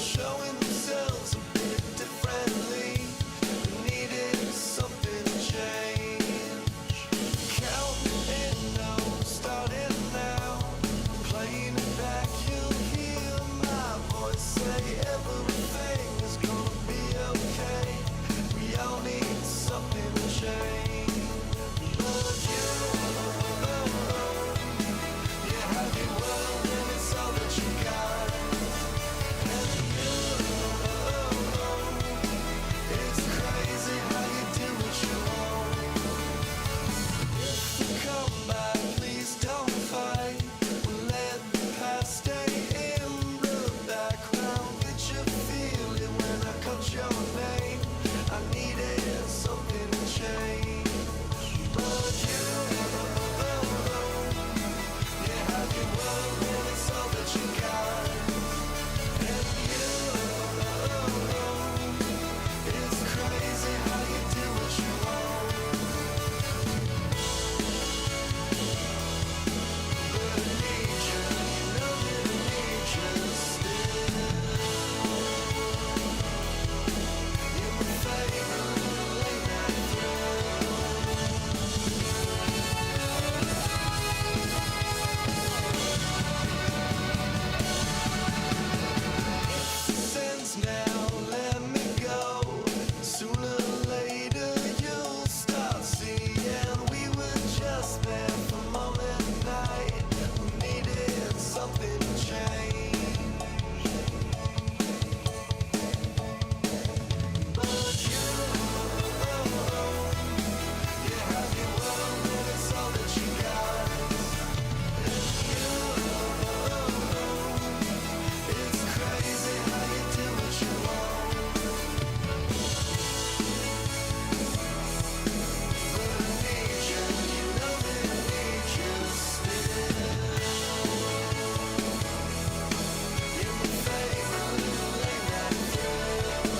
showing themselves a bit differently. We needed something to change. Counting in now, starting now. Playing it back, you'll hear my voice say everything is gonna be okay. We all need something to change. But you have your world and it's all that you got. And it's crazy how you do what you want. If you come back, please don't fight. We'll let the past stay in the background. Did you feel it when I called your name? I needed something to change. But you have your world and it's all that you got. And it's crazy how you do what you want. But I need you, you know that I need you still. You're my favorite late night thrill. Since now, let me go. Sooner or later, you'll start seeing we were just there for moment and night. We needed something to change. But you have your world and it's all that you got. And it's crazy how you do what you want. But I need you, you know that I need you still. You're my favorite little late night thrill.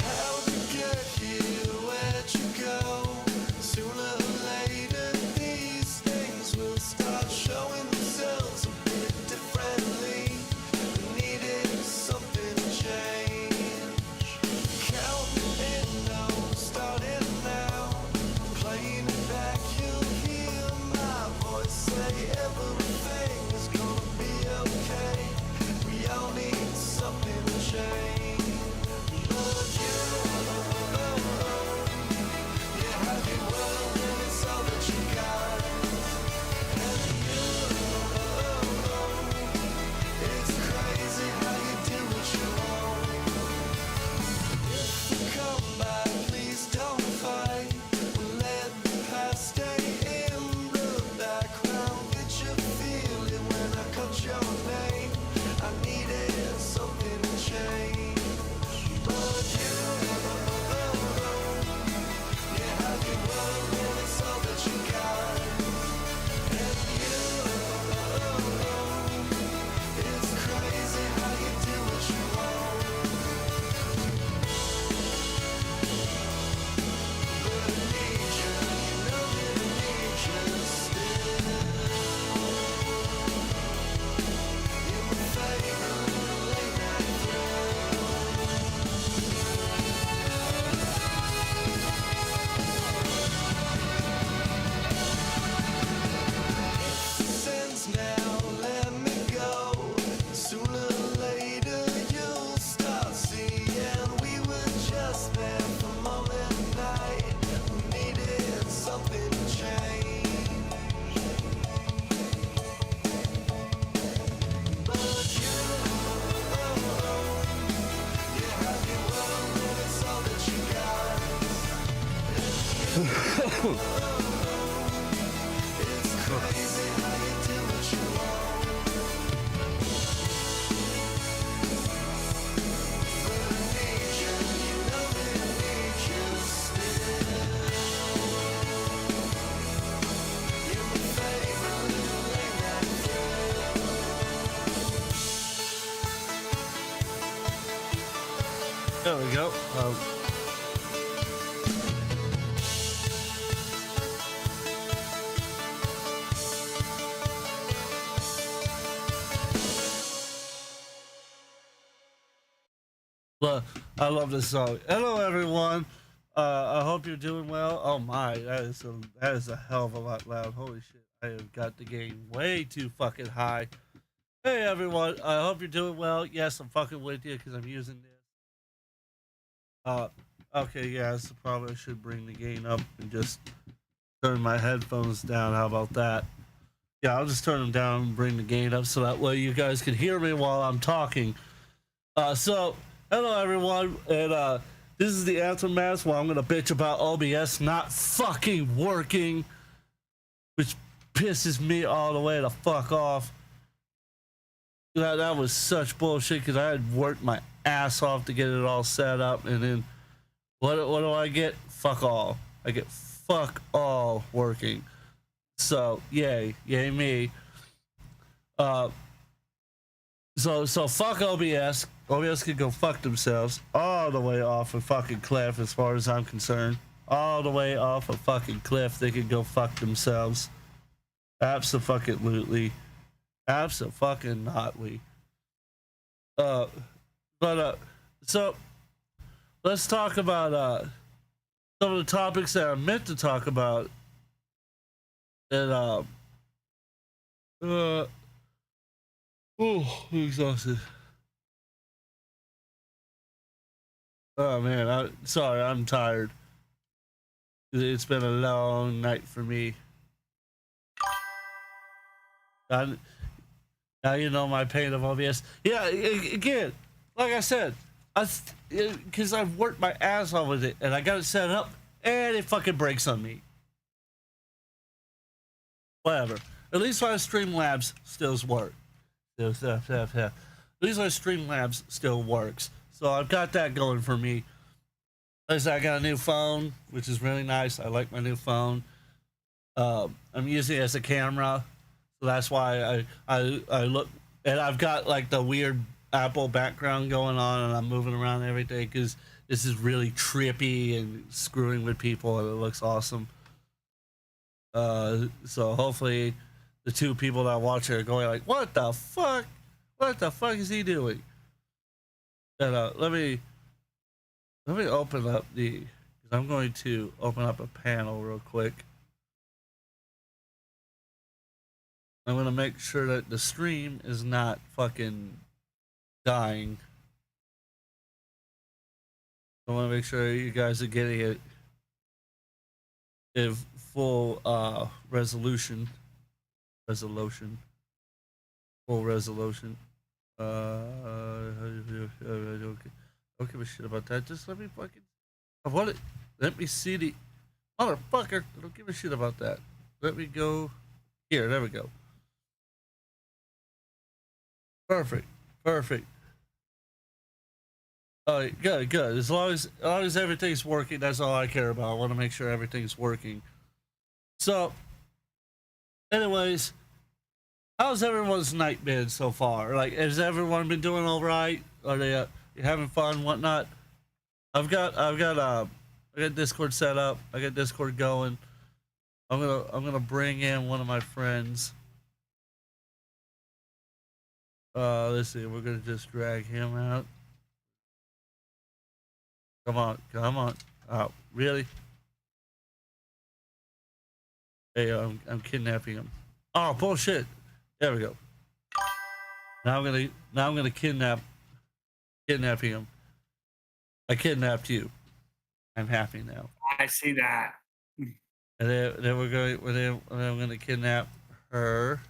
How'd you get here? Where'd you go? Sooner or later, these things will start showing themselves a bit differently. We needed something to change. Counting in now, starting now. Playing it back, you'll hear my voice say everything is gonna be okay. We all need something to change. But you have your world and it's all that you got. And it's crazy how you do what you want. If you come back, please don't fight. We'll let the past stay in the background. Did you feel it when I called your name? I needed something to change. crazy how you do what you want. But I need you, you know that I need you still. You're my favorite little late night thrill. There we go. I love this song. Hello, everyone. I hope you're doing well. Oh my, that is a hell of a lot loud. Holy shit! I have got the gain way too fucking high. Hey, everyone. I hope you're doing well. Yes, I'm fucking with you because I'm using this. Okay, yeah, so probably I should bring the gain up and just turn my headphones down. How about that? Yeah, I'll just turn them down and bring the gain up so that way you guys can hear me while I'm talking. So, hello everyone, and this is the aftermath where I'm gonna bitch about OBS not fucking working, which pisses me all the way to fuck off. That was such bullshit because I had worked my ass off to get it all set up, and then what do I get? Fuck all. I get fuck all working. So yay me. So fuck OBS. OBS can go fuck themselves all the way off a fucking cliff as far as I'm concerned. All the way off a fucking cliff, they can go fuck themselves. Abso-fucking-lutely. Abso-fucking-notly. So let's talk about some of the topics that I meant to talk about. And oh, I'm exhausted. Oh man, I'm tired. It's been a long night for me. Now you know my pain of OBS. Yeah, again, like I said, because I've worked my ass off with it, and I got it set up, and it fucking breaks on me. Whatever. At least my Streamlabs still work. At least my Streamlabs still works. So I've got that going for me. Like I said, I got a new phone, which is really nice. I like my new phone. I'm using it as a camera, so that's why I look. And I've got like the weird Apple background going on, and I'm moving around every day because this is really trippy and screwing with people, and it looks awesome. So hopefully the two people that watch it are going like, what the fuck? What the fuck is he doing? And let me open up I'm going to open up a panel real quick. I'm going to make sure that the stream is not fucking dying. I want to make sure you guys are getting it in full resolution. Full resolution. I don't give a shit about that. Just let me fucking. Let me see the motherfucker. I don't give a shit about that. Let me go here. There we go. Perfect. All right, good. As long as everything's working, that's all I care about. I want to make sure everything's working. So, anyways, how's everyone's night been so far? Like, has everyone been doing all right? Are they having fun, whatnot? I got Discord set up. I got Discord going. I'm gonna bring in one of my friends. Let's see. We're gonna just drag him out. Come on. Oh, really? Hey, I'm kidnapping him. Oh, bullshit. There we go. Now I'm gonna kidnapping him. I kidnapped you. I'm happy now. I see that. And then I'm gonna kidnap her.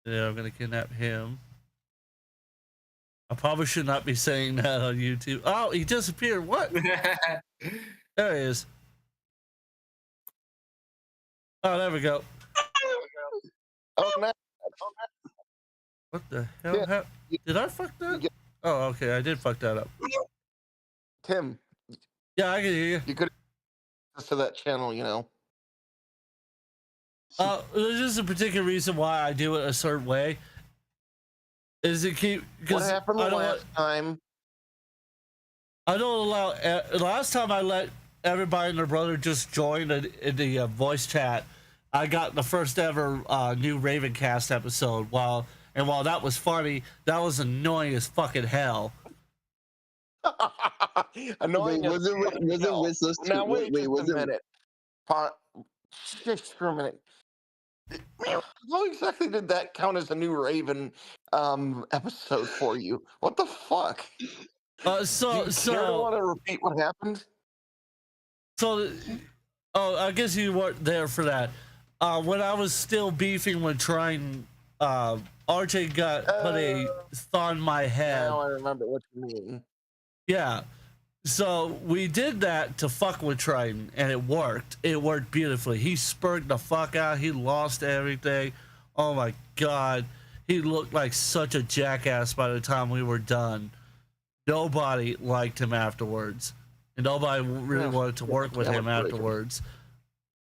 Yeah, I'm gonna kidnap him. I probably should not be saying that on YouTube. Oh, he disappeared. What? There he is. Oh, there we go. Oh, no. What the hell? Yeah, Did I fuck that? get- Oh, okay. I did fuck that up. Tim, Yeah, I can hear you. you could access to that channel, you know. There's just a particular reason why I do it a certain way. Is it keep What because happened the last time? I don't allow. Last time I let everybody and their brother just join in the voice chat, I got the first ever new Ravencast episode. While that was funny, that was annoying as fucking hell. Annoying. Wait, was it with those two? Now wait, Wait, just was a it? minute. Just for a minute. How exactly did that count as a new Raven episode for you? What the fuck? Do you care to want to repeat what happened? I guess you weren't there for that. When I was still beefing with Triton, RJ got put a thought in my head. Now I remember what you mean. Yeah. So we did that to fuck with Triton, and it worked. It worked beautifully. He spurred the fuck out. He lost everything. Oh my god. He looked like such a jackass by the time we were done. Nobody liked him afterwards. And nobody really wanted to work with him afterwards.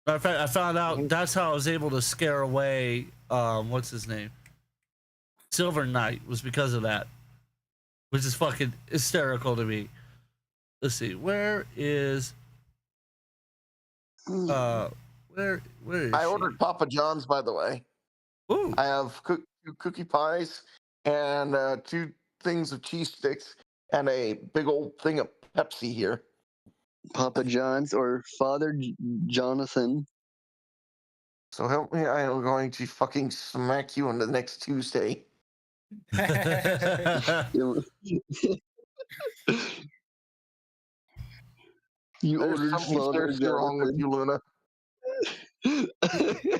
Matter of fact, I found out that's how I was able to scare away, what's his name? Silver Knight, was because of that. Which is fucking hysterical to me. Let's see, where is where is I she? ordered Papa John's, by the way. Ooh. I have two cookie pies and 2 things of cheese sticks and a big old thing of Pepsi here. Papa John's or Father Jonathan? So help me, I am going to fucking smack you on the next Tuesday. You There's ordered something Father seriously wrong with you, Luna.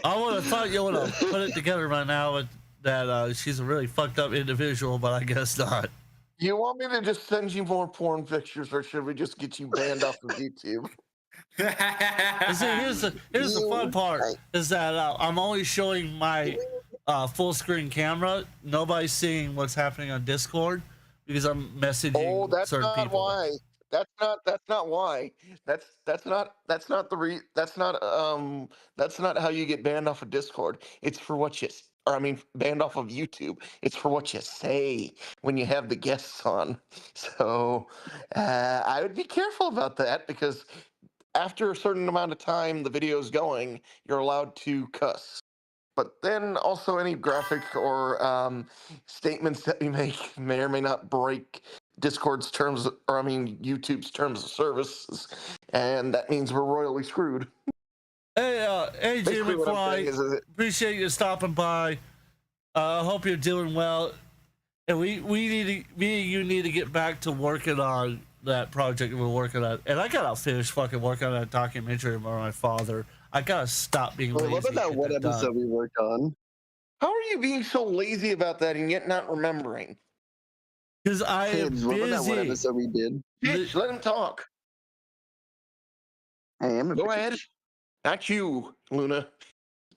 I would have thought you would have put it together by now that she's a really fucked up individual, but I guess not. You want me to just send you more porn pictures, or should we just get you banned off of YouTube? See, here's the fun part is that I'm only showing my full screen camera. Nobody's seeing what's happening on Discord because I'm messaging Oh, that's certain not people. why. That's not why. That's not how you get banned off of Discord. It's for what you banned off of YouTube. It's for what you say when you have the guests on. So I would be careful about that, because after a certain amount of time the video's going, you're allowed to cuss. But then also any graphic or statements that we make may or may not break Discord's terms, or YouTube's terms of services, and that means we're royally screwed. Hey, Jim Basically what I'm saying McFly, appreciate you stopping by. I hope you're doing well. And me and you need to get back to working on that project we're working on. And I gotta finish fucking working on that documentary about my father. I gotta stop being lazy. What about that one episode we worked on? How are you being so lazy about that and yet not remembering? Because I am busy. What about that one episode we did? Bitch, let him talk. I am Go ahead. Not you, Luna.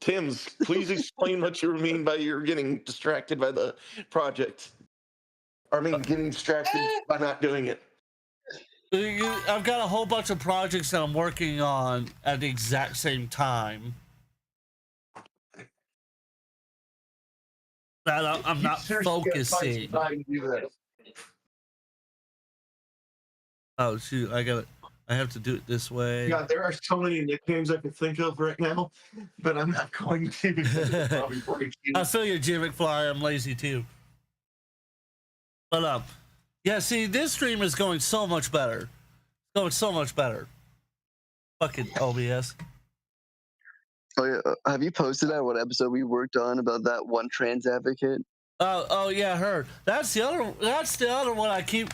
Tim's, please explain what you mean by you're getting distracted by the project. Getting distracted by not doing it. I've got a whole bunch of projects that I'm working on at the exact same time. That I'm not focusing. Oh shoot! I have to do it this way. Yeah, there are so many nicknames I could think of right now, but I'm not going to. Because it'll probably break you. I feel you, Jim McFly. I'm lazy too. But yeah. See, this stream is going so much better. It's going so much better. Fucking OBS. Oh yeah, have you posted that one episode we worked on about that one trans advocate? Oh yeah, her. That's the other one. I keep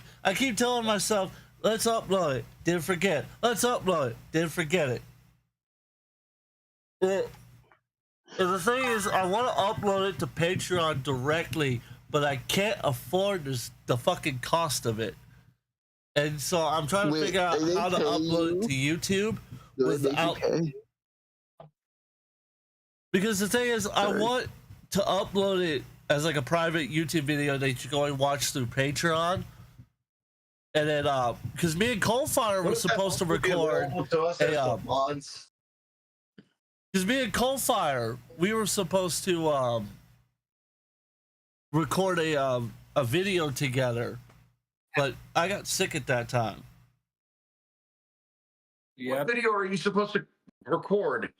telling myself, let's upload it. Didn't forget. Let's upload it. Didn't forget it. And the thing is, I want to upload it to Patreon directly, but I can't afford the fucking cost of it. And so I'm trying to Wait, figure out they how to pay upload it to YouTube Do they without. pay? Because the thing is, I Sorry. want to upload it as like a private YouTube video that you can only watch through Patreon. And then, because me and Coalfire were supposed to record a, mods. because me and Coalfire, we were supposed to record a video together, but I got sick at that time. What video are you supposed to record?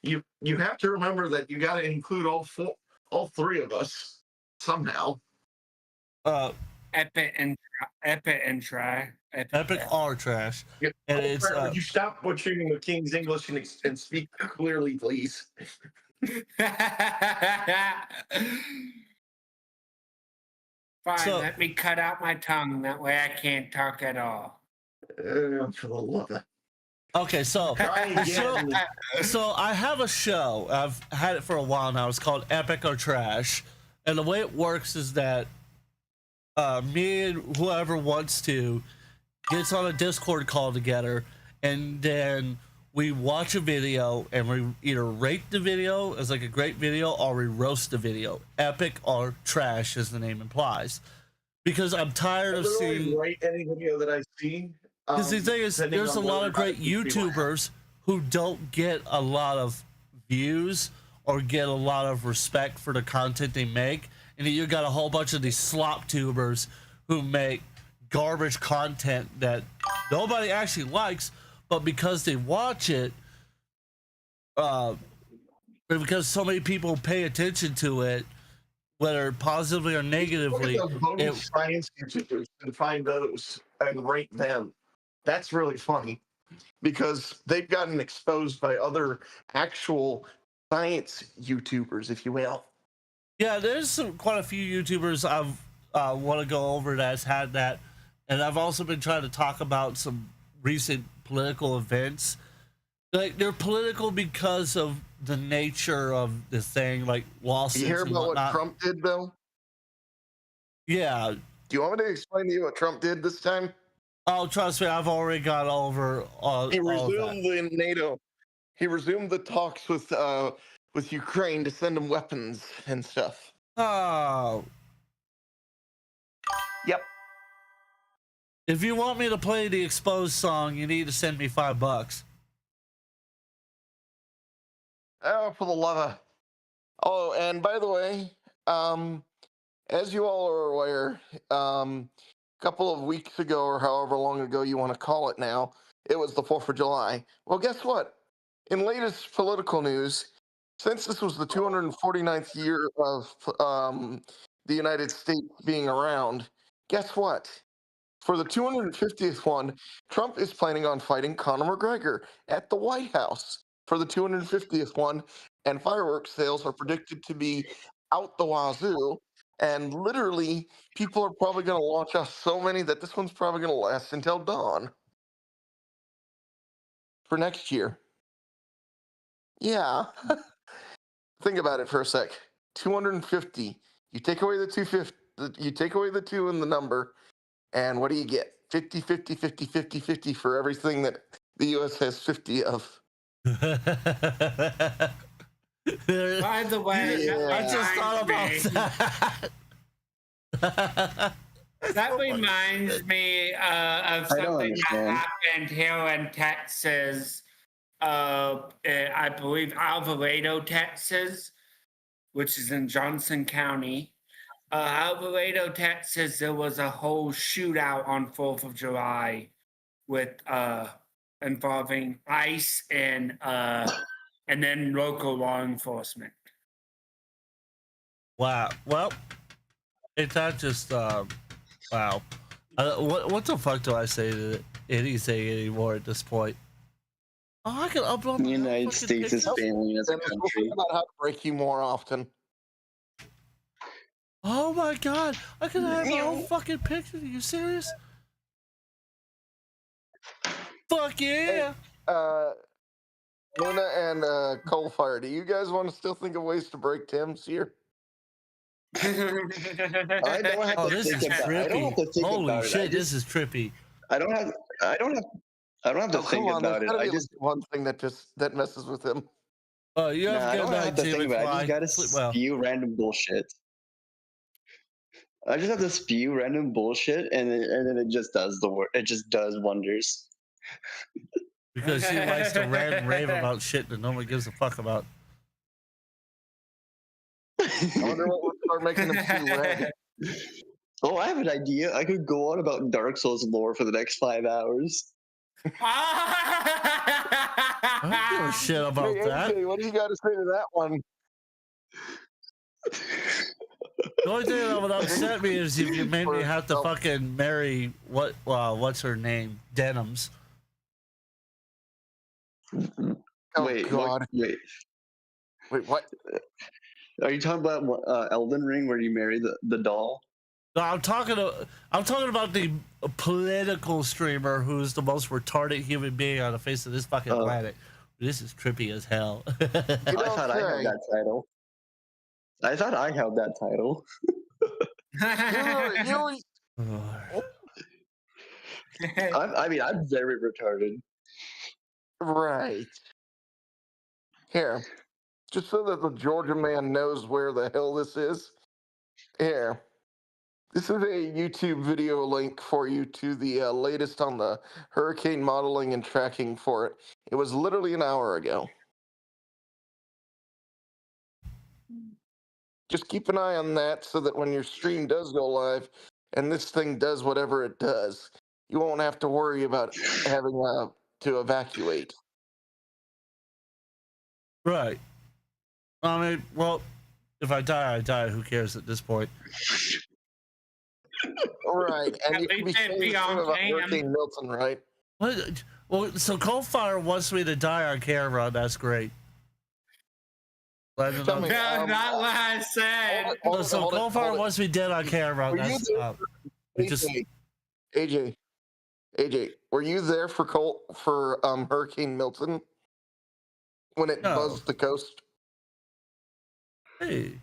You have to remember that you got to include all three of us somehow. Epic and try. Epic R trash. Yeah. And it's Would you stop butchering the King's English and speak clearly, please? Fine, So- let me cut out my tongue. That way I can't talk at all. For the love of okay. So Try again. So I have a show. I've had it for a while now. It's called Epic or Trash, and the way it works is that me and whoever wants to gets on a Discord call together, and then we watch a video and we either rate the video as like a great video or we roast the video. Epic or Trash, as the name implies, because I'm tired of seeing. Rate any video that I see. Because the thing is, depending there's a on lot whether of or not great people YouTubers who don't get a lot of views or get a lot of respect for the content they make. And then you got a whole bunch of these slop tubers who make garbage content that nobody actually likes, but because they watch it, because so many people pay attention to it, whether positively or negatively, Look at those bonus science YouTubers and find those and rate them. That's really funny because they've gotten exposed by other actual science YouTubers, if you will. yeah, there's quite a few YouTubers I've want to go over that's had that, and I've also been trying to talk about some recent political events. Like they're political because of the nature of the thing, like lawsuits. You hear and about what whatnot. Trump did, though? Yeah. Do you want me to explain to you what Trump did this time? Oh, trust me, I've already got over all He of that. resumed the NATO. He resumed the talks with Ukraine to send them weapons and stuff. Oh, Yep. if you want me to play the Exposed song, you need to send me $5. Oh, for the love of. Oh, and by the way, as you all are aware, a couple of weeks ago or however long ago you want to call it now, it was the 4th of July. Well, guess what? In latest political news, since this was the 249th year of the United States being around, guess what? For the 250th one, Trump is planning on fighting Conor McGregor at the White House for the 250th one, and fireworks sales are predicted to be out the wazoo. And literally, people are probably going to launch off so many that this one's probably going to last until dawn for next year. Yeah. Think about it for a sec. 250. You take away the 250, you take away the 2 in the number, and what do you get? 50, 50, 50, 50, 50 for everything that the US has 50 of. By the way, Yeah. I just thought about that. that reminds me of I don't something that understand. happened here in Texas. I believe Alvarado, Texas, which is in Johnson County. Alvarado, Texas, there was a whole shootout on 4th of July with involving ICE and then local law enforcement. Wow. Well, it's not just wow. What the fuck do I say to anything anymore at this point? Oh, I can upload The my own United fucking States is pictures. failing as a Dennis, we'll country. figure out how to break you more often. Oh my god, I can have my own fucking pictures. Are you serious? Fuck yeah! Luna and Coalfire, do you guys want to still think of ways to break Tim's here? I don't have Oh, to this is think about. I don't trippy. have to think Holy about it. shit, this is trippy. I don't have. I don't have. I don't have to Oh, think come on. There's about it. got to I be at just. least one thing that messes with him. You have Nah, a I good don't night, have to Jim think about it. I just McFly. gotta Sleep well. spew random bullshit. I just have to spew random bullshit, and then it just does the work. It just does wonders. Because she likes to rant and rave about shit that nobody gives a fuck about. I wonder what will start making him see red. Oh, I have an idea. I could go on about Dark Souls lore for the next 5 hours. I don't give a shit about Hey, that. AJ, what do you got to say to that one? The only thing that would upset me is if you made me have to fucking marry what's her name? Denims. Oh, Wait, God. wait. Wait, what? Are you talking about Elden Ring, where you marry the doll? No, I'm talking about the political streamer who's the most retarded human being on the face of this fucking planet. This is trippy as hell. You I don't thought I say. had that title. I thought I held that title. You I mean, I'm very retarded. right. Here. Just so that the Georgia man knows where the hell this is. Here. This is a YouTube video link for you to the latest on the hurricane modeling and tracking for it. It was literally an hour ago. Just keep an eye on that so that when your stream does go live and this thing does whatever it does, you won't have to worry about having to evacuate. Right. I mean, well, if I die, I die. Who cares at this point? Right, and At you can be least it'd saying be the same on about cam. Hurricane Milton, right? What? Well, so Coalfire wants me to die on camera. That's great. Let him Tell know. me, No, not what I said. So Coalfire wants me dead on camera. Were you That's there we just AJ, were you there for Hurricane Milton when it No. buzzed the coast? Hey.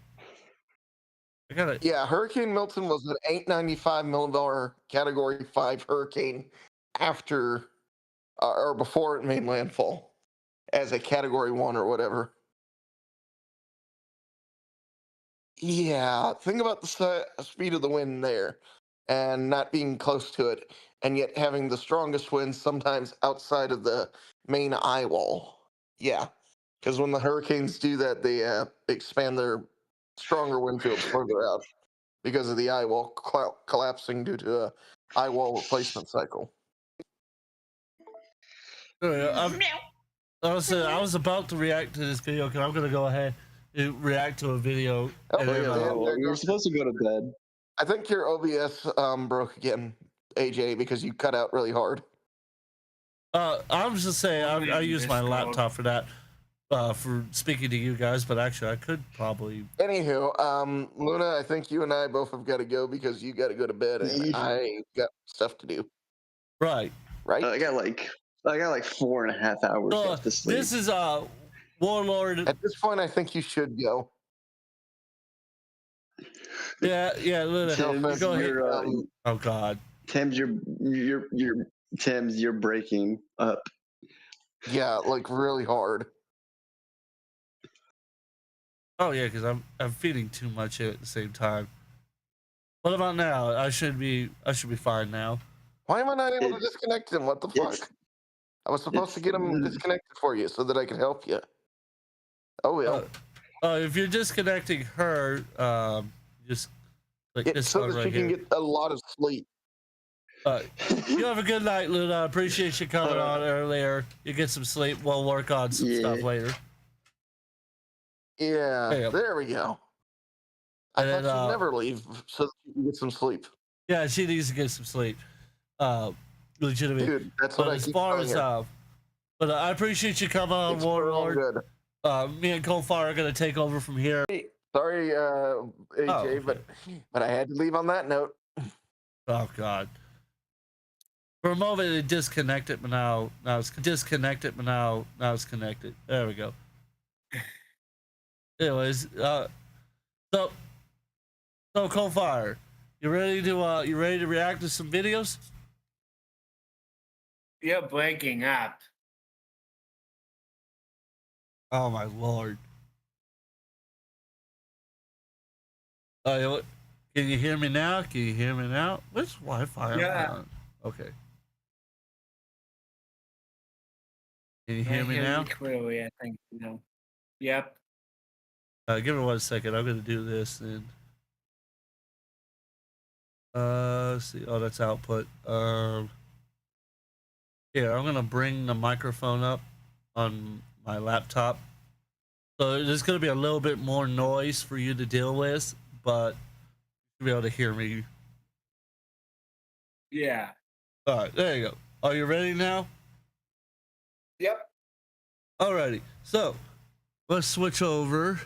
I got it. Yeah, Hurricane Milton was an $895 million Category 5 hurricane after or before it made landfall as a Category 1 or whatever. Yeah, think about the speed of the wind there and not being close to it, and yet having the strongest winds sometimes outside of the main eye wall. Yeah, because when the hurricanes do that, they expand their stronger wind fields further out because of the eye wall collapsing due to a eye wall replacement cycle. I was about to react to this video because I'm gonna go ahead and react to a video. Oh, And then, yeah, We were supposed to go to bed. I think your OBS broke again, AJ, because you cut out really hard. I was just saying I use my Discord. laptop for that, for speaking to you guys. But actually, I could probably. Anywho, Luna, I think you and I both have got to go because you got to go to bed and I got stuff to do. Right. Right? I got like 4.5 hours left to sleep. This is Warlord. At this point, I think you should go. Yeah. Luna, Tim's, go ahead. you're, Oh God. Tim's, you're breaking up. Yeah, like really hard. Oh yeah, because I'm feeding too much at the same time. What about now? I should be fine now. Why am I not able to disconnect him? What the fuck? I was supposed to get him disconnected for you so that I could help you. Oh well. If you're disconnecting her, just like this so one that right you can here. get a lot of sleep. You have a good night, Luna. I appreciate you coming on earlier. You get some sleep. We'll work on some stuff later. Yeah, there we go. I And thought you'd never leave so that you can get some sleep. Yeah, she needs to get some sleep. Legitimately. Dude, that's what I keep telling her. But I appreciate you coming on, It's all Warlord. good. Me and Coalfire are gonna take over from here. Sorry, AJ, okay. but I had to leave on that note. Oh God. For a moment it disconnected, but now it's disconnected, but now it's connected. There we go. Anyways, so Coalfire, you ready to react to some videos? You're breaking up. Oh my lord. Oh, can you hear me now? Can you hear me now? Which Wi-Fi am I Yeah. on? Okay. Can you I hear me hear now? you clearly, I think. No. Yep. Give me 1 second. I'm gonna do this then. Let's see. Oh, that's output. Here, I'm gonna bring the microphone up on my laptop. So there's gonna be a little bit more noise for you to deal with, but you'll be able to hear me. Yeah. All right, there you go. Are you ready now? Yep. Alrighty. So let's switch over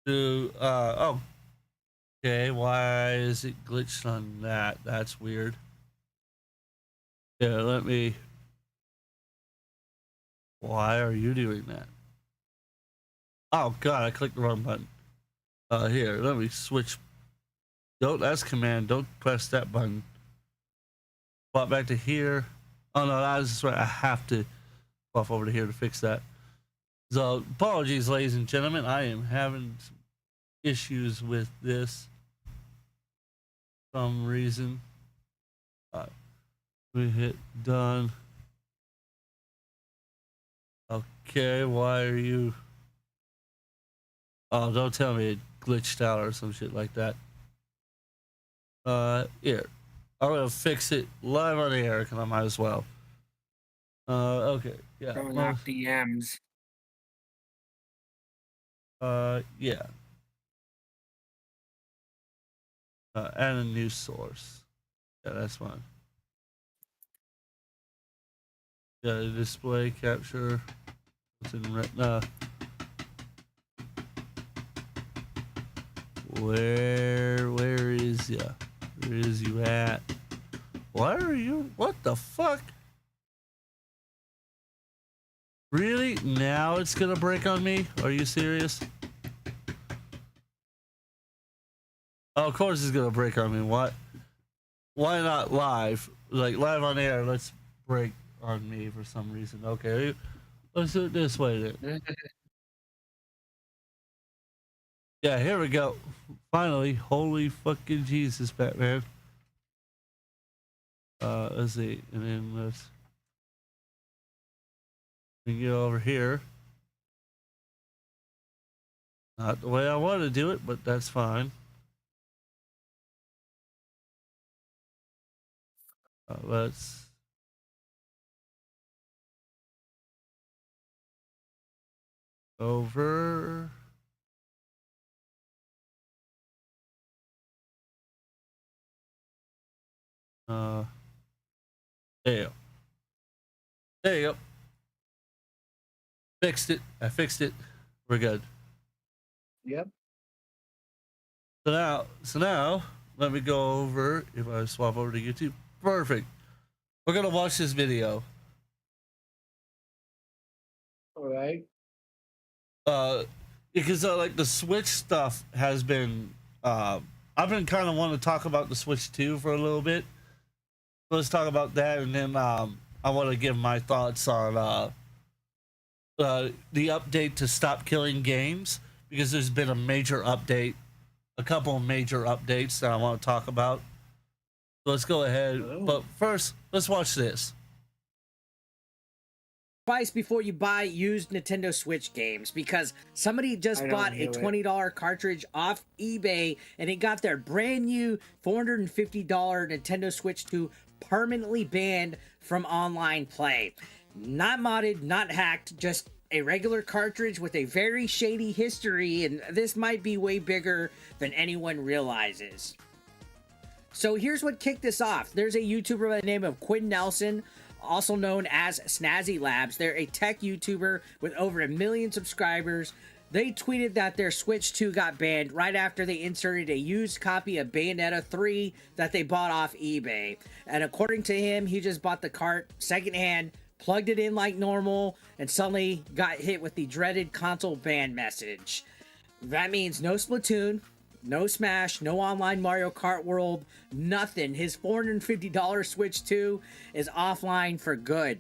to oh, okay. Why is it glitched on that? That's weird. Yeah, let me. Why are you doing that? Oh god, I clicked the wrong button. Here, let me switch. Don't, that's command. Don't press that button. Swap back to here. Oh no, that's right. I have to swap over to here to fix that. So apologies, ladies and gentlemen. I am having some issues with this for some reason. We hit done. Okay, why are you? Oh, don't tell me it glitched out or some shit like that. Here. I'm gonna fix it live on the air because I might as well. Okay, yeah. Throwing out DMs. Yeah. And a news source. Yeah, that's fine. Yeah, the display capture. It's in retina. Where is ya? Where is you at? Why are you? What the fuck? Really? Now it's gonna break on me? Are you serious? Oh, of course it's gonna break on me. What? Why not live? Like live on air, let's break on me for some reason. Okay, let's do it this way then. Yeah, here we go. Finally, holy fucking Jesus, Batman. Let's see, and then let's get over here. Not the way I want to do it, but that's fine. Let's over. There you go. There you go. Fixed it. I fixed it. We're good. Yep. So now, let me go over. If I swap over to YouTube, perfect. We're gonna watch this video. All right. Because like the Switch stuff has been. I've been kind of wanting to talk about the Switch 2 for a little bit. Let's talk about that, and then I want to give my thoughts on the update to stop killing games, because there's been a major update, a couple of major updates that I want to talk about. So let's go ahead. Oh. But first, let's watch this. Twice before you buy used Nintendo Switch games, because somebody just I don't bought a do it. $20 cartridge off eBay and it got their brand new $450 Nintendo Switch 2 permanently banned from online play. Not modded, not hacked, just a regular cartridge with a very shady history, and this might be way bigger than anyone realizes. So here's what kicked this off. There's a YouTuber by the name of Quinn Nelson, also known as Snazzy Labs. They're a tech YouTuber with over 1 million subscribers. They tweeted that their Switch 2 got banned right after they inserted a used copy of Bayonetta 3 that they bought off eBay. And according to him, he just bought the cart secondhand, plugged it in like normal, and suddenly got hit with the dreaded console ban message. That means no Splatoon, No Smash, no online Mario Kart World, nothing. His $450 Switch 2 is offline for good.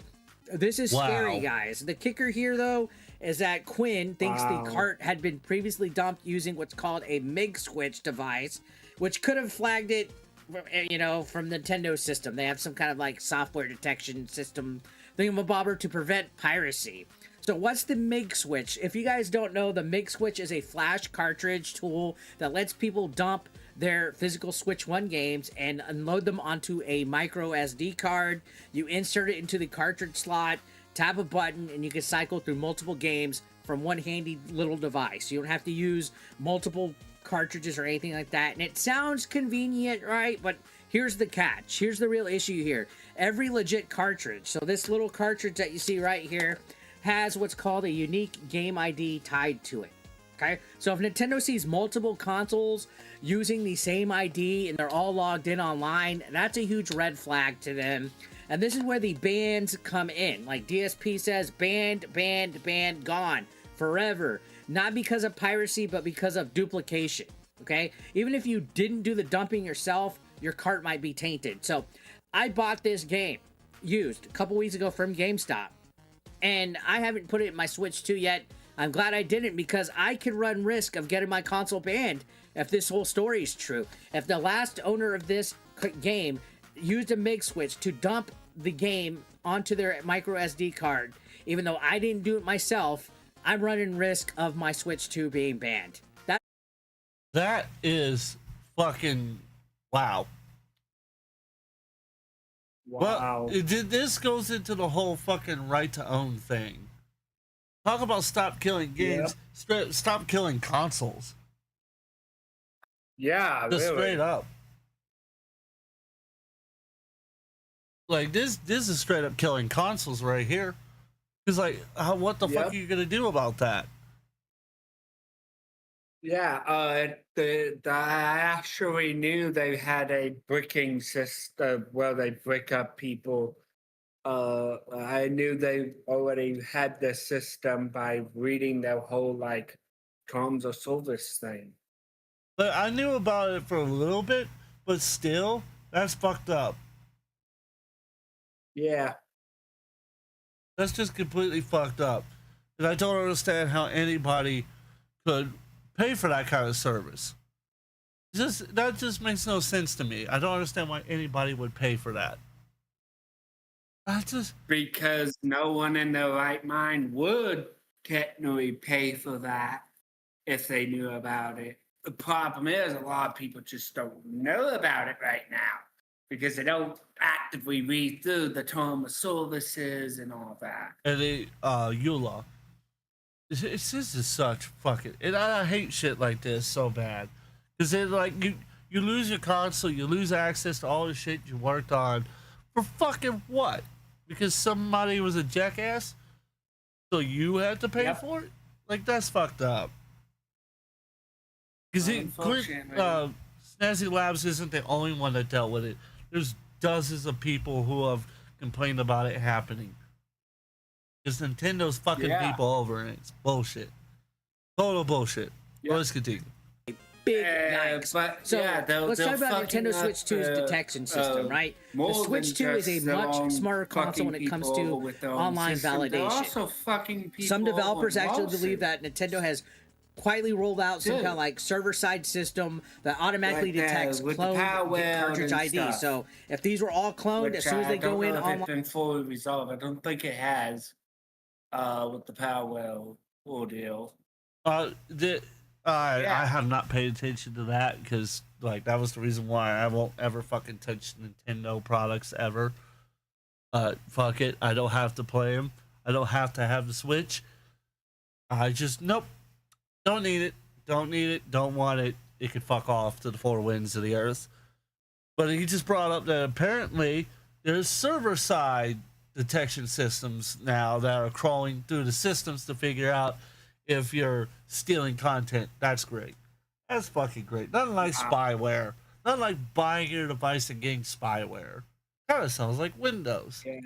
This is scary, Wow. guys. The kicker here, though, is that Quinn thinks the Wow. cart had been previously dumped using what's called a MIG switch device, which could have flagged it, you know, from Nintendo system. They have some kind of like software detection system thingamabobber to prevent piracy. So what's the MIG switch? If you guys don't know, the MIG switch is a flash cartridge tool that lets people dump their physical Switch 1 games and unload them onto a micro SD card. You insert it into the cartridge slot, tap a button, and you can cycle through multiple games from one handy little device. You don't have to use multiple cartridges or anything like that. And it sounds convenient, right? But here's the catch. Here's the real issue here. Every legit cartridge, so this little cartridge that you see right here, has what's called a unique game ID tied to it. Okay, so if Nintendo sees multiple consoles using the same ID and they're all logged in online, that's a huge red flag to them. And this is where the bans come in. Like DSP says, banned, banned, banned, gone forever. Not because of piracy, but because of duplication. Okay, even if you didn't do the dumping yourself, your cart might be tainted. So I bought this game used a couple weeks ago from GameStop, and I haven't put it in my Switch 2 yet. I'm glad I didn't, because I could run risk of getting my console banned if this whole story is true. If the last owner of this game used a MIG switch to dump the game onto their micro SD card, even though I didn't do it myself, I'm running risk of my Switch 2 being banned. That is fucking wow. Wow. Well, this goes into the whole fucking right to own thing. Talk about stop killing games. Stop killing consoles. Yeah, Just really. straight up. Like this is straight up killing consoles right here. Because like, what the fuck Yep. are you gonna do about that? Yeah, I actually knew they had a bricking system where they brick up people. I knew they already had the system by reading their whole like terms of service thing. But I knew about it for a little bit, but still, that's fucked up. Yeah, That's just completely fucked up. And I don't understand how anybody could pay for that kind of service. That just makes no sense to me. I don't understand why anybody would pay for that. I just because no one in their right mind would technically pay for that if they knew about it. The problem is a lot of people just don't know about it right now because they don't actively read through the term of services and all that. and the EULA. This is such fucking. And I hate shit like this so bad, because then like you lose your console, you lose access to all the shit you worked on, for fucking what? Because somebody was a jackass, so you had to pay Yep. for it. Like that's fucked up. Because Unfortunately. Snazzy Labs isn't the only one that dealt with it. There's dozens of people who have complained about it happening. Because Nintendo's fucking Yeah. people over, and it's bullshit. Total bullshit. Yeah. Let's continue. Big yikes. But So yeah, let's talk about Nintendo Switch 2's detection system, right? The Switch 2 is a much smarter console when it comes to online validation. They're also fucking people Some developers over actually lawsuits. believe that Nintendo has quietly rolled out some Dude. kind of like server-side system that automatically Like that, detects with the cloned Power Wheel cartridge and ID. stuff. So if these were all cloned, Which as soon as I they go don't in know if it's online, been fully resolved. I don't think it has. With the Power Wheel ordeal. I have not paid attention to that, because like that was the reason why I won't ever fucking touch Nintendo products ever. Fuck it, I don't have to play them. I don't have to have the Switch. I just nope, don't need it, don't want it. It could fuck off to the four winds of the earth. But he just brought up that apparently there's server side detection systems now that are crawling through the systems to figure out if you're stealing content. That's great. That's fucking great. Nothing like spyware. Nothing like buying your device and getting spyware. Kind of sounds like Windows. Yeah.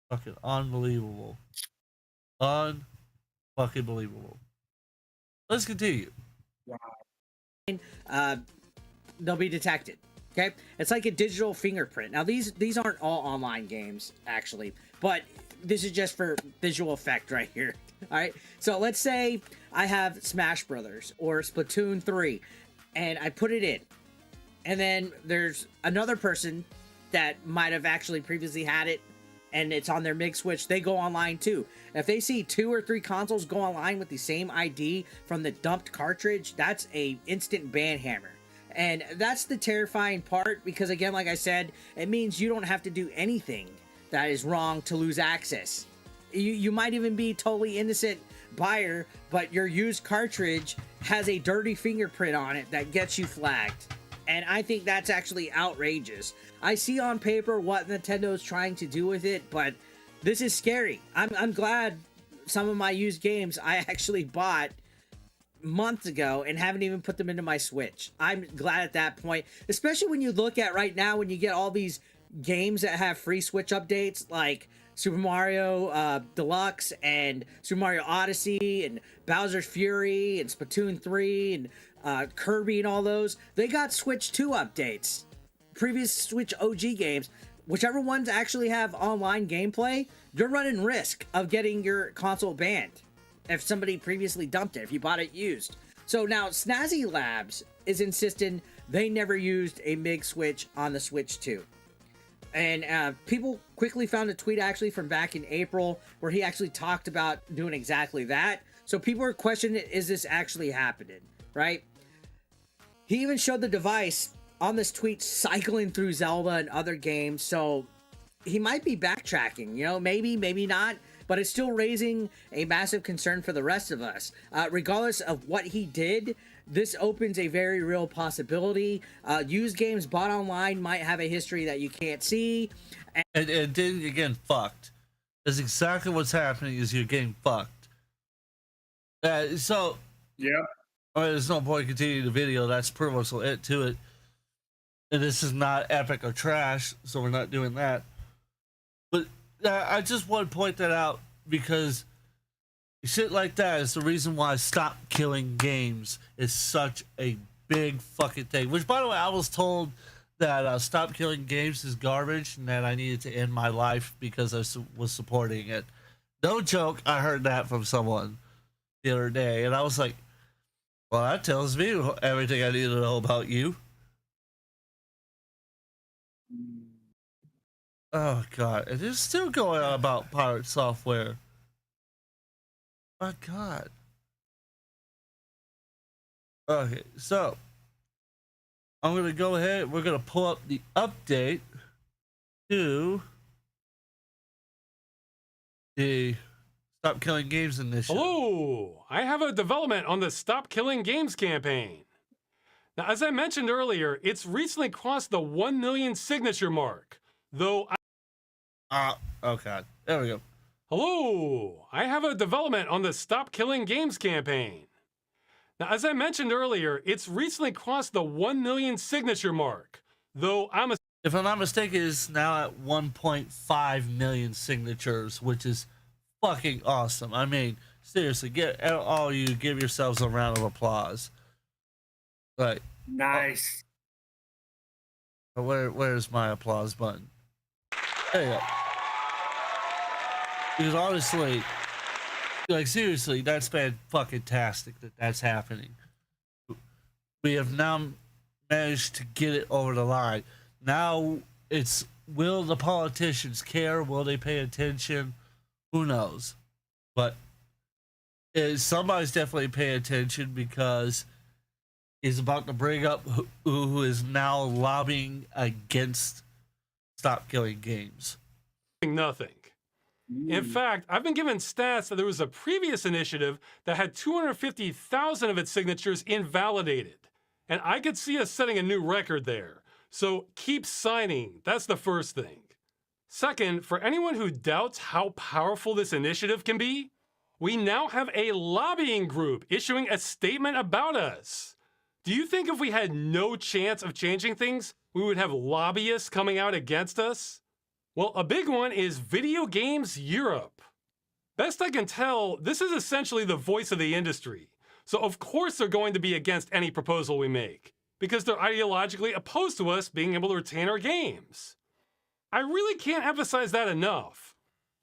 Fucking unbelievable. Unfucking believable. Let's continue. they'll be detected. Okay, it's like a digital fingerprint. Now these aren't all online games actually, but this is just for visual effect right here. All right, so let's say I have Smash Brothers or Splatoon 3, and I put it in, and then there's another person that might have actually previously had it, and it's on their MIG switch. They go online too. If they see 2 or 3 consoles go online with the same ID from the dumped cartridge, that's a instant ban hammer. And that's the terrifying part, because again, like I said, it means you don't have to do anything that is wrong to lose access. You might even be totally innocent buyer, but your used cartridge has a dirty fingerprint on it that gets you flagged. And I think that's actually outrageous. I see on paper what Nintendo's trying to do with it, but this is scary. I'm glad some of my used games I actually bought months ago and haven't even put them into my Switch. I'm glad at that point, especially when you look at right now when you get all these games that have free Switch updates like Super Mario Deluxe and Super Mario Odyssey and Bowser's Fury and Splatoon 3 and Kirby and all those. They got Switch 2 updates. Previous Switch OG games, whichever ones actually have online gameplay, you're running risk of getting your console banned if somebody previously dumped it, if you bought it used. So now Snazzy Labs is insisting they never used a MIG switch on the Switch 2. And people quickly found a tweet actually from back in April where he actually talked about doing exactly that. So people are questioning, is this actually happening, right? He even showed the device on this tweet cycling through Zelda and other games. So he might be backtracking, you know, maybe not. But it's still raising a massive concern for the rest of us. Regardless of what he did, this opens a very real possibility. Used games bought online might have a history that you can't see. And then again, fucked. That's exactly what's happening. Is you're getting fucked. So Yeah. there's no point continuing the video. That's pretty much it to it. And this is not epic or trash, so we're not doing that. But I just want to point that out because shit like that is the reason why Stop Killing Games is such a big fucking thing. Which, by the way, I was told that Stop Killing Games is garbage and that I needed to end my life because I was supporting it. No joke, I heard that from someone the other day, and I was like, well, that tells me everything I need to know about you. Oh god, it is still going on about pirate software. My god. Okay, so I'm gonna go ahead. We're gonna pull up the update to the Stop Killing Games initiative. Hello, I have a development on the Stop Killing Games campaign. Now, as I mentioned earlier, it's recently crossed the 1 million signature mark, though Oh god, there we go. Hello, I have a development on the Stop Killing Games campaign. Now, as I mentioned earlier, it's recently crossed the 1 million signature mark, though If I'm not mistaken, it's now at 1.5 million signatures, which is fucking awesome. I mean, seriously, all you give yourselves a round of applause. Like, Nice. where's my applause button? There you go. Because honestly, like seriously, that's fan-fucking-tastic that's happening. We have now managed to get it over the line. Now it's, will the politicians care? Will they pay attention? Who knows? But somebody's definitely paying attention because he's about to bring up who is now lobbying against Stop Killing Games. nothing. In fact, I've been given stats that there was a previous initiative that had 250,000 of its signatures invalidated. And I could see us setting a new record there. So keep signing. That's the first thing. Second, for anyone who doubts how powerful this initiative can be, we now have a lobbying group issuing a statement about us. Do you think if we had no chance of changing things, we would have lobbyists coming out against us? Well, a big one is Video Games Europe. Best I can tell, this is essentially the voice of the industry. So of course they're going to be against any proposal we make, because they're ideologically opposed to us being able to retain our games. I really can't emphasize that enough.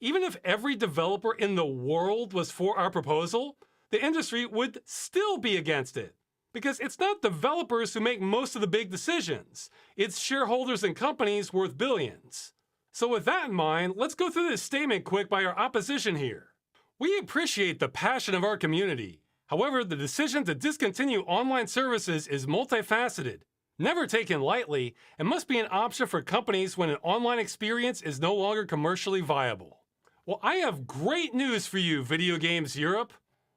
Even if every developer in the world was for our proposal, the industry would still be against it. Because it's not developers who make most of the big decisions. It's shareholders and companies worth billions. So with that in mind, let's go through this statement quick by our opposition here. We appreciate the passion of our community. However, the decision to discontinue online services is multifaceted, never taken lightly, and must be an option for companies when an online experience is no longer commercially viable. Well, I have great news for you, Video Games Europe.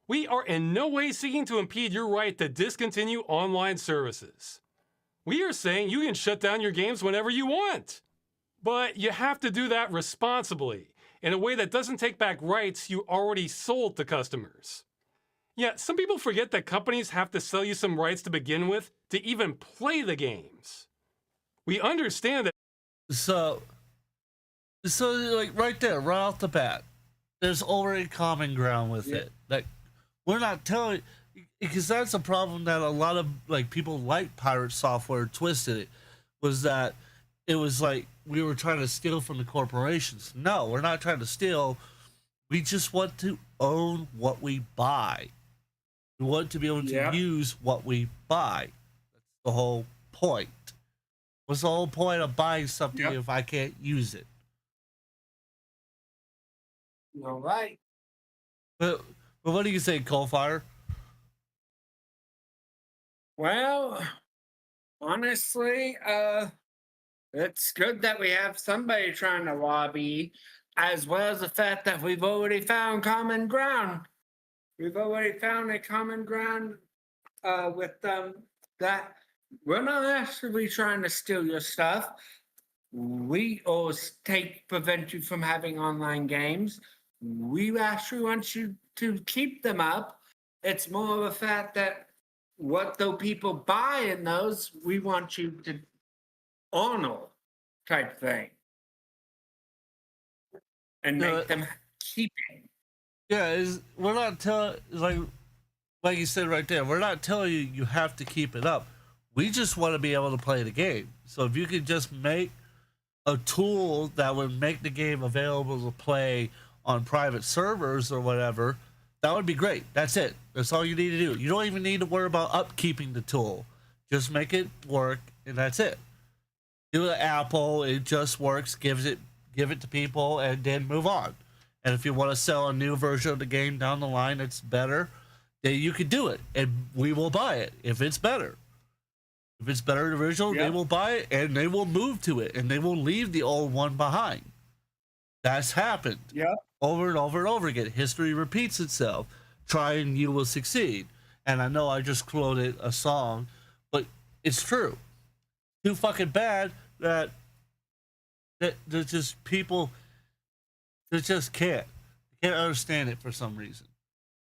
We are in no way seeking to impede your right to discontinue online services. We are saying you can shut down your games whenever you want. But you have to do that responsibly, in a way that doesn't take back rights you already sold to customers. Yeah, some people forget that companies have to sell you some rights to begin with to even play the games. We understand that. So like right there, right off the bat, there's already common ground with it. Like, we're not telling, because that's a problem that a lot of like people like Pirate Software twisted it, was that it was like we were trying to steal from the corporations. No, we're not trying to steal. We just want to own what we buy. We want to be able to use what we buy. That's the whole point. What's the whole point of buying something if I can't use it? All right. But what do you think, Coalfire? Well, honestly, it's good that we have somebody trying to lobby, as well as the fact that we've already found common ground. We've already found a common ground with that we're not actually trying to steal your stuff. We always prevent you from having online games. We actually want you to keep them up. It's more of a fact that what the people buy in those, we want you to honor, type thing, and make them keep it. Yeah, we're not telling, like you said right there, we're not telling you you have to keep it up. We just want to be able to play the game. So if you could just make a tool that would make the game available to play on private servers or whatever, that would be great. That's it. That's all you need to do. You don't even need to worry about upkeeping the tool. Just make it work, and that's it. Do it Apple, it just works, give it to people, and then move on. And if you want to sell a new version of the game down the line that's better, then you can do it, and we will buy it if it's better. If it's better than the original, they will buy it, and they will move to it, and they will leave the old one behind. That's happened over and over and over again. History repeats itself. Try and you will succeed. And I know I just quoted a song, but it's true. Too fucking bad that there's just people that just can't understand it for some reason.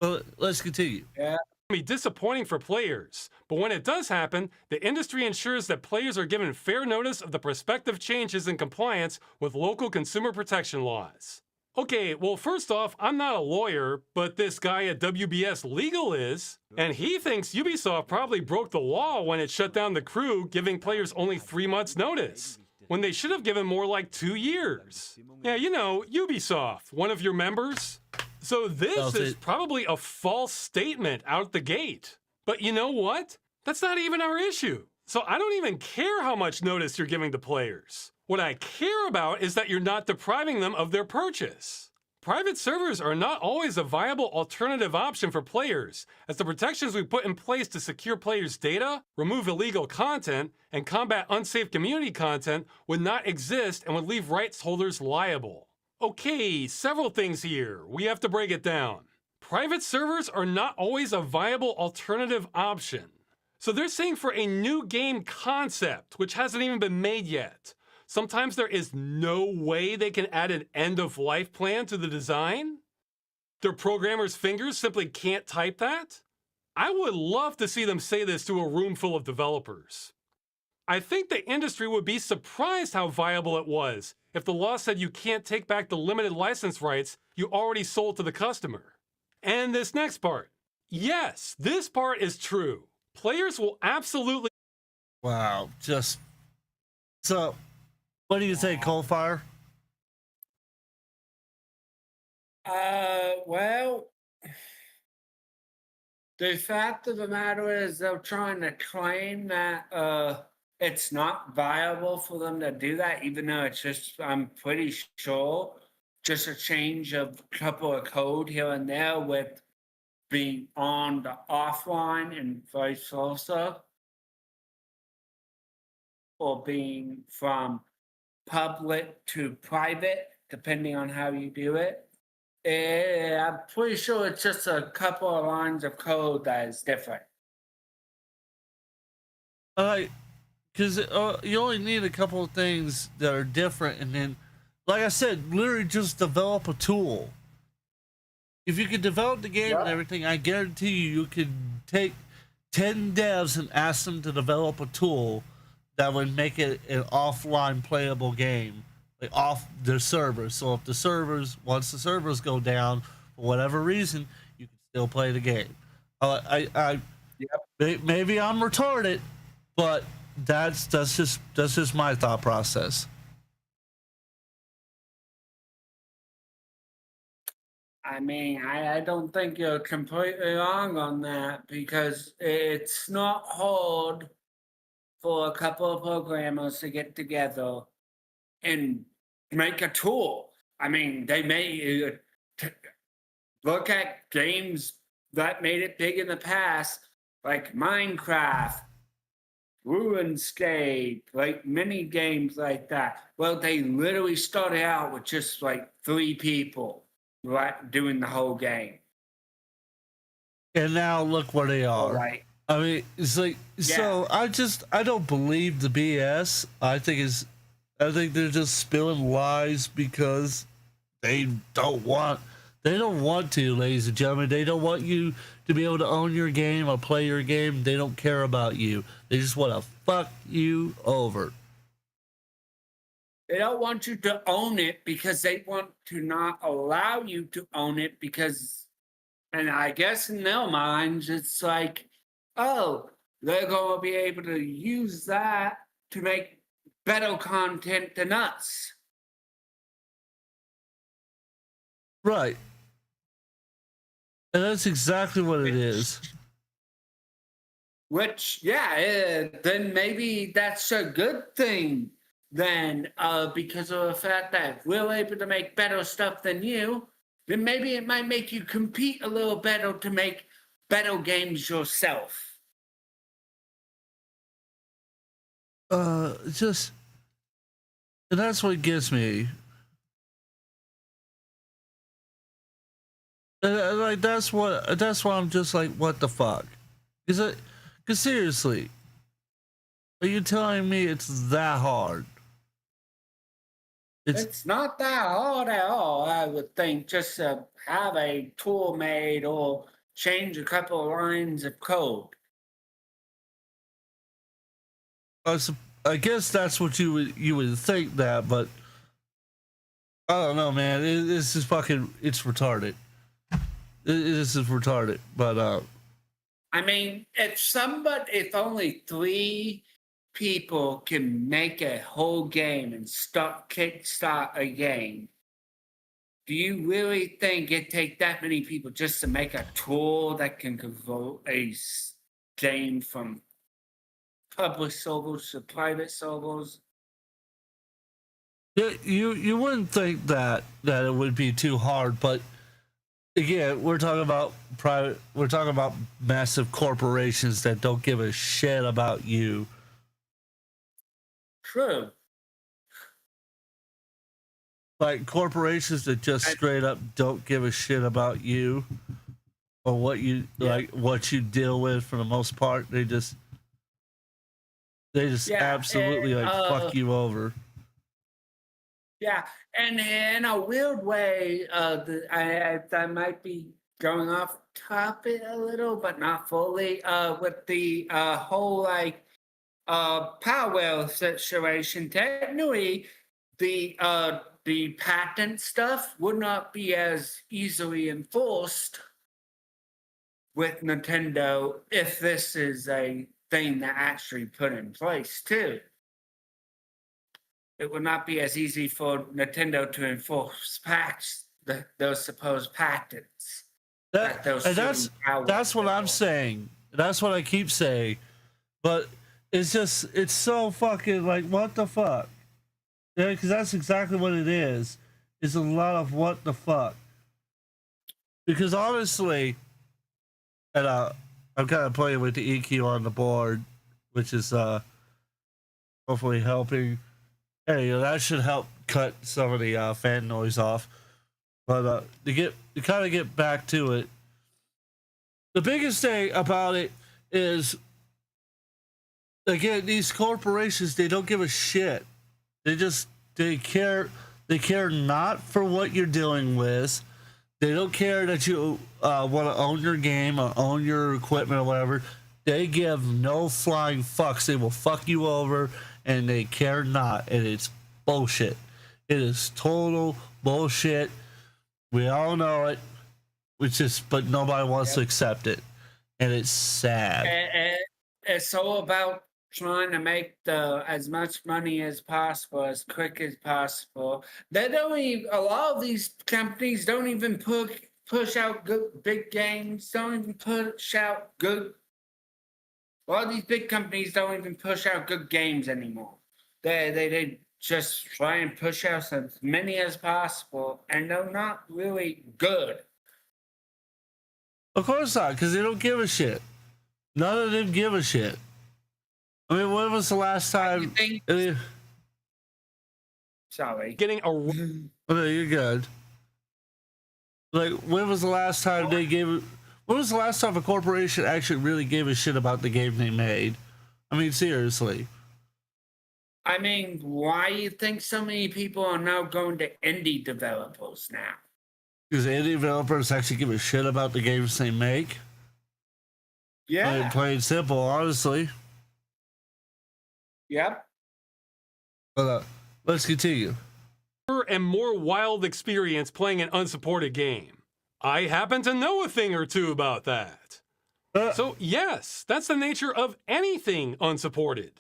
But let's continue. Yeah. Be disappointing for players, but when it does happen, the industry ensures that players are given fair notice of the prospective changes in compliance with local consumer protection laws. Okay, well, first off, I'm not a lawyer, but this guy at WBS Legal is, and he thinks Ubisoft probably broke the law when it shut down the crew, giving players only 3 months notice, when they should have given more like 2 years. Yeah, you know, Ubisoft, one of your members. So this is probably a false statement out the gate. But you know what? That's not even our issue. So I don't even care how much notice you're giving to players. What I care about is that you're not depriving them of their purchase. Private servers are not always a viable alternative option for players, as the protections we put in place to secure players' data, remove illegal content, and combat unsafe community content would not exist and would leave rights holders liable. Okay, several things here. We have to break it down. Private servers are not always a viable alternative option. So they're saying for a new game concept, which hasn't even been made yet, sometimes there is no way they can add an end-of-life plan to the design? Their programmers' fingers simply can't type that? I would love to see them say this to a room full of developers. I think the industry would be surprised how viable it was if the law said you can't take back the limited license rights you already sold to the customer. And this next part. Yes, this part is true. Players will absolutely. Wow. Just so. What do you say, Coalfire? Well, the fact of the matter is they're trying to claim that it's not viable for them to do that, even though it's just, I'm pretty sure, just a change of a couple of code here and there with being on to offline and vice versa, or being from public to private, depending on how you do it. Yeah, I'm pretty sure it's just a couple of lines of code that is different. Because you only need a couple of things that are different, and then, like I said, literally just develop a tool. If you could develop the game and everything, I guarantee you could take 10 devs and ask them to develop a tool that would make it an offline playable game, like off their servers. So if the servers, once the servers go down for whatever reason, you can still play the game. Maybe I'm retarded, but that's just my thought process. I mean, I don't think you're completely wrong on that, because it's not hard for a couple of programmers to get together and make a tool. I mean, they may look at games that made it big in the past, like Minecraft, RuneScape, like mini games like that. Well, they literally started out with just like 3 people, right, doing the whole game. And now look where they are. Right. I mean, it's like, so I don't believe the BS. I think they're just spilling lies because they don't want to, ladies and gentlemen. They don't want you to be able to own your game or play your game. They don't care about you. They just want to fuck you over. They don't want you to own it because they want to not allow you to own it because, and I guess in their minds, it's like, oh, they're going to be able to use that to make better content than us. Right. And that's exactly what it is. Which, then maybe that's a good thing then, because of the fact that we're able to make better stuff than you, then maybe it might make you compete a little better to make better games yourself. Just, and that's what gets me. Like that's why I'm just like, what the fuck? Because seriously, are you telling me it's that hard? It's not that hard at all, I would think, just to have a tool made or change a couple of lines of code. I guess that's what you would think that, but I don't know, man. This is fucking, it's retarded. This is retarded, but I mean, if only 3 people can make a whole game and kickstart a game, do you really think it take that many people just to make a tool that can convert a game from public servers to private servers? yeah, you wouldn't think that it would be too hard, but again, we're talking about massive corporations that don't give a shit about you. True. Like corporations that just straight up don't give a shit about you or what you what you deal with. For the most part, they just absolutely fuck you over. Yeah, and in a weird way, I might be going off topic a little, but not fully. With the whole power situation, technically, the patent stuff would not be as easily enforced with Nintendo if this is a thing that actually put in place too. It would not be as easy for Nintendo to enforce those supposed patents. And that's what I'm saying. That's what I keep saying. But it's so fucking like, what the fuck? Yeah, because that's exactly what it is. It's a lot of what the fuck. Because honestly, and I'm kind of playing with the EQ on the board, which is hopefully helping. Hey, that should help cut some of the fan noise off. But to kind of get back to it, the biggest thing about it is, again, these corporations, they don't give a shit. They care not for what you're dealing with. They don't care that you want to own your game or own your equipment or whatever. They give no flying fucks. They will fuck you over, and they care not. And it's bullshit. It is total bullshit. We all know it. But nobody wants to accept it, and it's sad. And it's all about trying to make as much money as possible, as quick as possible. They don't even. A lot of these companies don't even push out good big games. Don't even push out good. A lot of these big companies don't even push out good games anymore. They just try and push out as many as possible, and they're not really good. Of course not, because they don't give a shit. None of them give a shit. I mean, when was the last time? Sorry. Getting a. Okay, you're good. Like, when was the last time when was the last time a corporation actually really gave a shit about the game they made? I mean, seriously. I mean, why do you think so many people are now going to indie developers now? Because indie developers actually give a shit about the games they make? Yeah. I mean, plain simple, honestly. Yep. But let's continue. And more wild experience playing an unsupported game. I happen to know a thing or two about that. So yes, that's the nature of anything unsupported.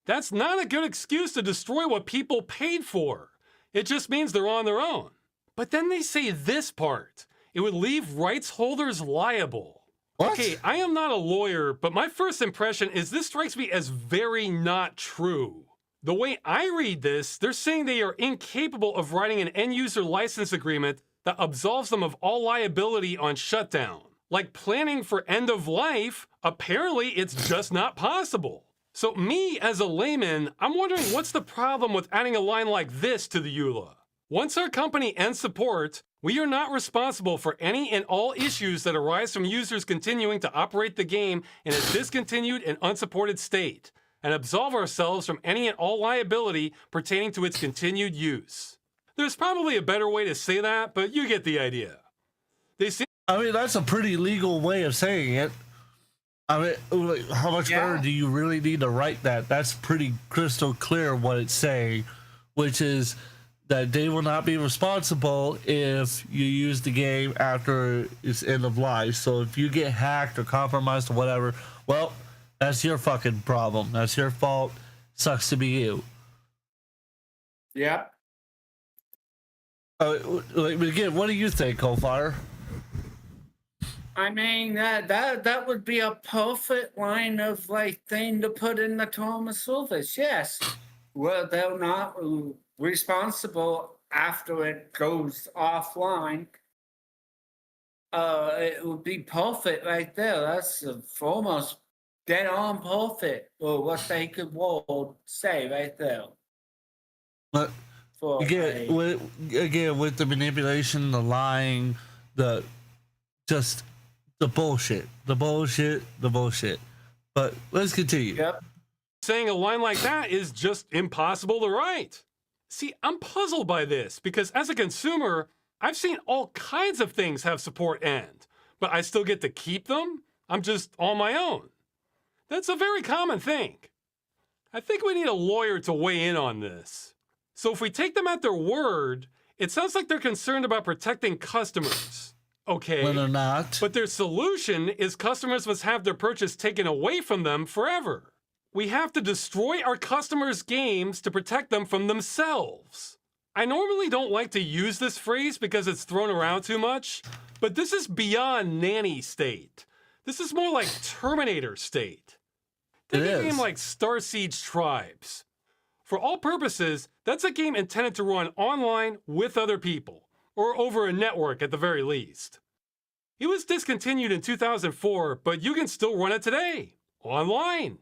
That's not a good excuse to destroy what people paid for. It just means they're on their own. But then they say this part. It would leave rights holders liable. What? Okay, I am not a lawyer, but my first impression is this strikes me as very not true. The way I read this, they're saying they are incapable of writing an end-user license agreement that absolves them of all liability on shutdown. Like planning for end of life, apparently it's just not possible. So me, as a layman, I'm wondering what's the problem with adding a line like this to the EULA? Once our company ends support, we are not responsible for any and all issues that arise from users continuing to operate the game in a discontinued and unsupported state, and absolve ourselves from any and all liability pertaining to its continued use. There's probably a better way to say that, but you get the idea. I mean, that's a pretty legal way of saying it. I mean, like, how much better do you really need to write that? That's pretty crystal clear what it's saying, which is that they will not be responsible if you use the game after its end of life. So if you get hacked or compromised or whatever, well, that's your fucking problem. That's your fault. Sucks to be you. Yep. Like, again, what do you think, Coldfire? I mean, that would be a perfect line of like thing to put in the term of service. Yes. Well, they're not responsible after it goes offline. It would be perfect right there. That's almost dead on perfect, or what they could say right there. But again, with the manipulation, the lying, the bullshit. But let's continue. Yep. Saying a line like that is just impossible to write. See, I'm puzzled by this because as a consumer, I've seen all kinds of things have support end, but I still get to keep them? I'm just on my own. That's a very common thing. I think we need a lawyer to weigh in on this. So if we take them at their word, it sounds like they're concerned about protecting customers. Okay. when they're not. But their solution is customers must have their purchase taken away from them forever. We have to destroy our customers' games to protect them from themselves. I normally don't like to use this phrase because it's thrown around too much, but this is beyond nanny state. This is more like Terminator state. Take a game like Star Siege Tribes. For all purposes, that's a game intended to run online with other people, or over a network at the very least. It was discontinued in 2004, but you can still run it today, online.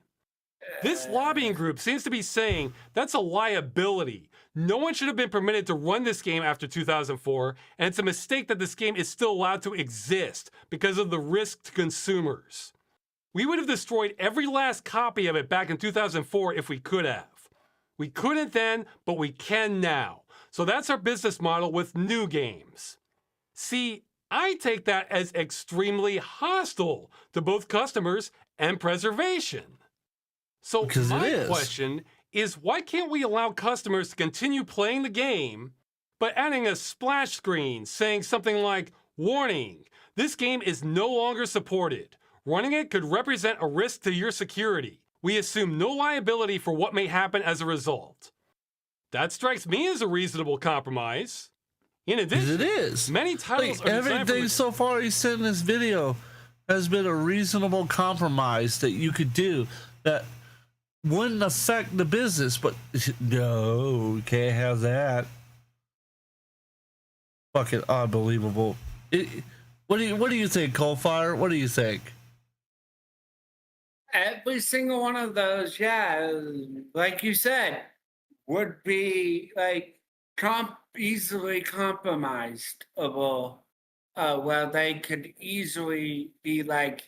This lobbying group seems to be saying that's a liability. No one should have been permitted to run this game after 2004, and it's a mistake that this game is still allowed to exist because of the risk to consumers. We would have destroyed every last copy of it back in 2004 if we could have. We couldn't then, but we can now. So that's our business model with new games. See, I take that as extremely hostile to both customers and preservation. So my question is, why can't we allow customers to continue playing the game, but adding a splash screen saying something like, warning, this game is no longer supported. Running it could represent a risk to your security. We assume no liability for what may happen as a result. That strikes me as a reasonable compromise. In addition, it is. Many titles are everything so far he said in this video has been a reasonable compromise that you could do that wouldn't affect the business, but no, we can't have that. Fucking unbelievable. What do you think, Coalfire? What do you think? Every single one of those, yeah, like you said, would be like easily compromisable, where they could easily be like,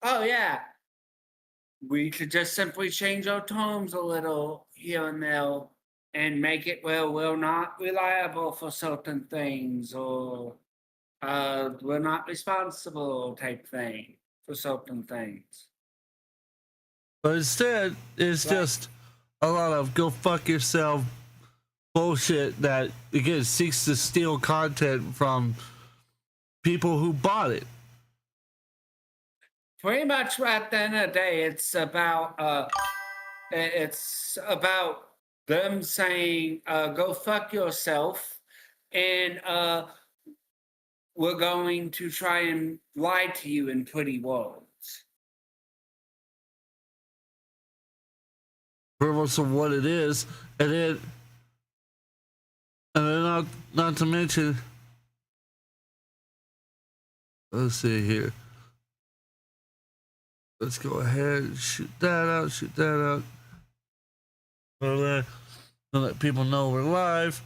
oh yeah, we could just simply change our terms a little here and there and make it where we're not reliable for certain things, or we're not responsible type thing for certain things. But instead, it's just a lot of go fuck yourself bullshit that, again, seeks to steal content from people who bought it. Pretty much at the end of the day, it's about them saying, go fuck yourself, and we're going to try and lie to you in pretty words. Regardless of what it is, and then not to mention, let's see here. Let's go ahead and shoot that out. So let people know we're live.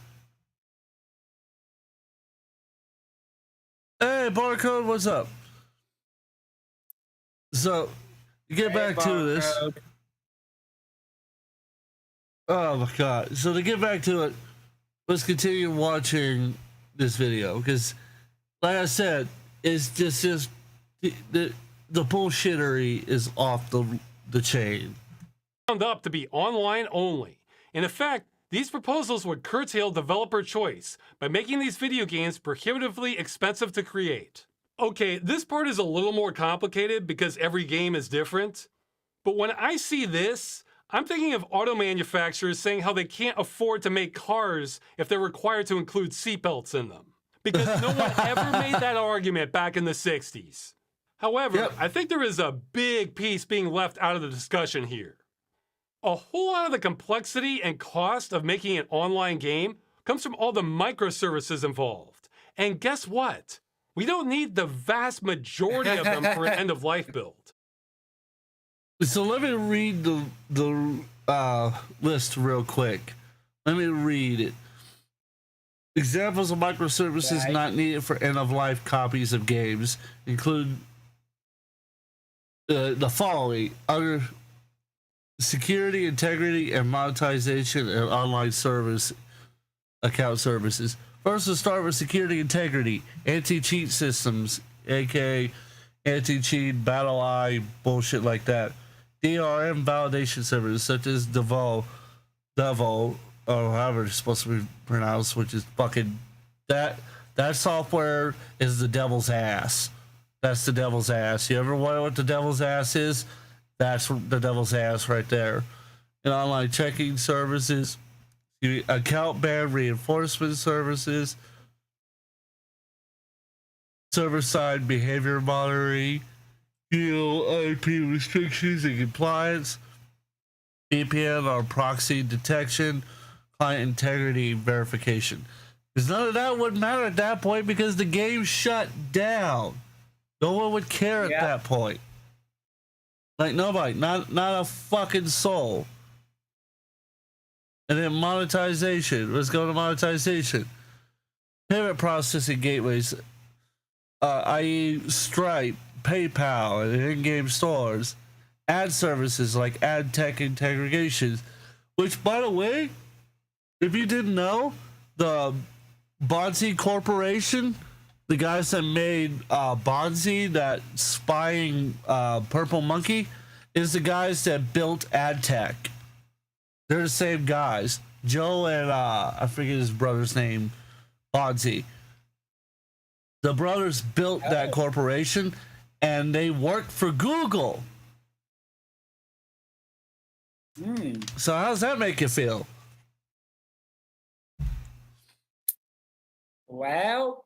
Hey, Barcode, what's up? So, to get back to this. Oh my god. So to get back to it, let's continue watching this video, because like I said, it's just the bullshittery is off the chain. Wound up to be online only. In effect, these proposals would curtail developer choice by making these video games prohibitively expensive to create. Okay, this part is a little more complicated because every game is different, but when I see this, I'm thinking of auto manufacturers saying how they can't afford to make cars if they're required to include seatbelts in them, because no one ever made that argument back in the 60s. However, I think there is a big piece being left out of the discussion here. A whole lot of the complexity and cost of making an online game comes from all the microservices involved. And guess what? We don't need the vast majority of them for an end-of-life build. So let me read the list real quick. Let me read it. Examples of microservices not needed for end-of-life copies of games include the following: under security, integrity, and monetization and online service account services. First, we'll start with security integrity, anti-cheat systems, aka anti-cheat, battle eye, bullshit like that. DRM validation services such as Devo, or however it's supposed to be pronounced, which is fucking that That software is the devil's ass. That's the devil's ass. You ever wonder what the devil's ass is? That's the devil's ass right there. And online checking services, account ban reinforcement services, server-side behavior monitoring, IP restrictions and compliance, VPN or proxy detection, client integrity verification. Because none of that would matter at that point because the game shut down. No one would care at that point. Like nobody, not a fucking soul. And then monetization. Let's go to monetization. Payment processing gateways, i.e. Stripe, PayPal, and in-game stores. Ad services like ad tech integrations. Which, by the way, if you didn't know, the Bonzi Corporation, the guys that made Bonzi, that spying purple monkey, is the guys that built ad tech. They're the same guys. Joe and I forget his brother's name, Bonzi. The brothers built that corporation, and they worked for Google. So how does that make you feel? Well,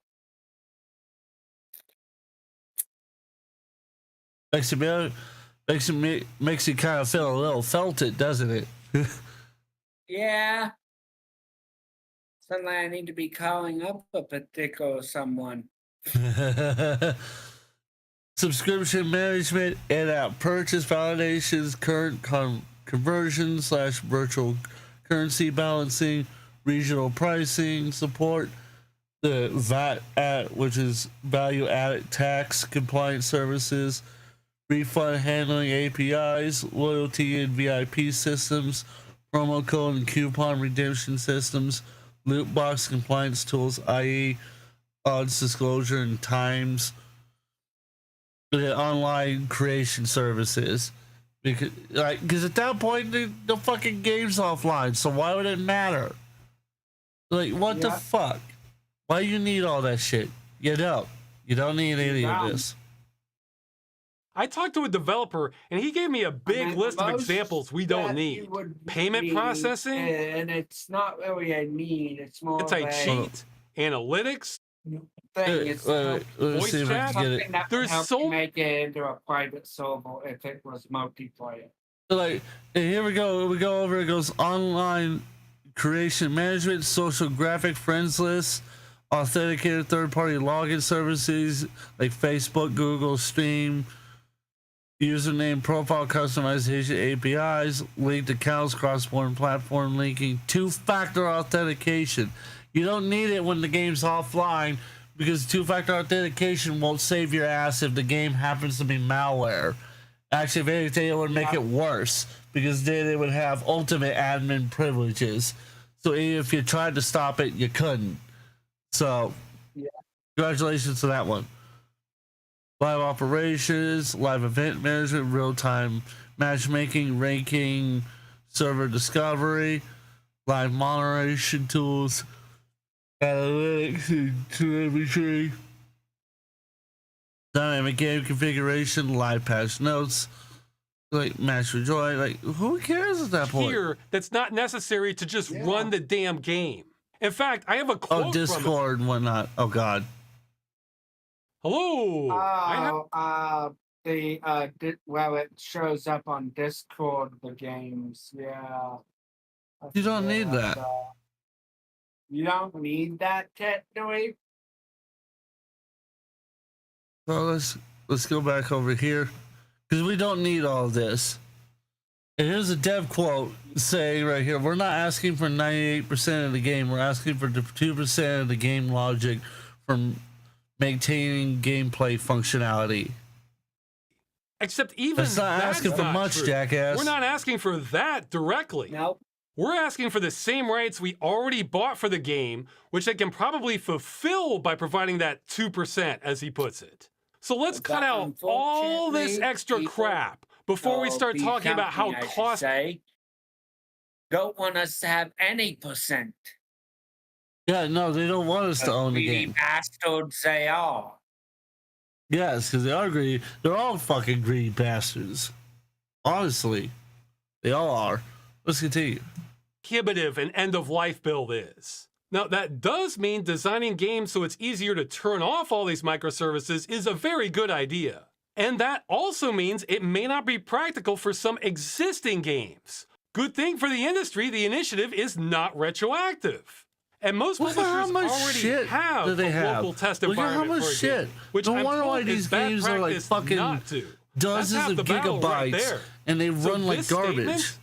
Makes you kind of feel a little felted, doesn't it? yeah. Suddenly I need to be calling up a particular someone. Subscription management, in-app purchase validations, current conversion / virtual currency balancing, regional pricing support, the VAT, which is value added tax compliance services, refund handling APIs, loyalty and VIP systems, promo code and coupon redemption systems, loot box compliance tools, i.e. odds disclosure and times, the online creation services. Because at that point the fucking game's offline, so why would it matter? Like, what the fuck? Why you need all that shit? You don't need any of this. I talked to a developer, and he gave me a big list of examples we don't need. Payment processing? And it's not really a need. It's more of a cheat, analytics, thing. It's voice chat. something that There's would help so you make it into a private server if it was multiplayer. Like, and here we go over, it goes online creation management, social graphic friends list, authenticated third-party login services like Facebook, Google, Steam, username, profile customization APIs, linked accounts, cross-border platform linking, two-factor authentication. You don't need it when the game's offline because two-factor authentication won't save your ass if the game happens to be malware. Actually, if anything, it would make it worse because then it would have ultimate admin privileges. So if you tried to stop it, you couldn't. So, congratulations to that one. Live operations, live event management, real-time matchmaking, ranking, server discovery, live moderation tools, analytics and telemetry, dynamic game configuration, live patch notes, like match for joy. Like, who cares at that point? Here, that's not necessary to just run the damn game. In fact, I have a quote Discord and whatnot. Oh God. Hello. Well, it shows up on Discord. The games, You don't need that. You don't need that, technically. Well, let's go back over here because we don't need all this. And here's a dev quote saying right here: "We're not asking for 98% of the game. We're asking for 2% of the game logic from maintaining gameplay functionality." Except even that's not asking for much, true. jackass. We're not asking for that directly. Nope. We're asking for the same rights we already bought for the game, which they can probably fulfill by providing that 2%, as he puts it. So let's cut out all this extra crap before we start talking about how costly. Don't want us to have any percent. Yeah, no, they don't want us to own the Greedy game. bastards they are. Yes, because they are greedy. They're all fucking greedy bastards. Honestly, they all are. Let's continue. Prohibitive an end-of-life build is. Now, that does mean designing games so it's easier to turn off all these microservices is a very good idea. And that also means it may not be practical for some existing games. Good thing for the industry, the initiative is not retroactive. And most Look at publishers how much already shit have do they a have. local test Look at how environment much for a shit. game, which No I'm wonder why told these is bad games are like practice fucking not to. dozens That's half of the battle right gigabytes, there. and they So run like this garbage. statement-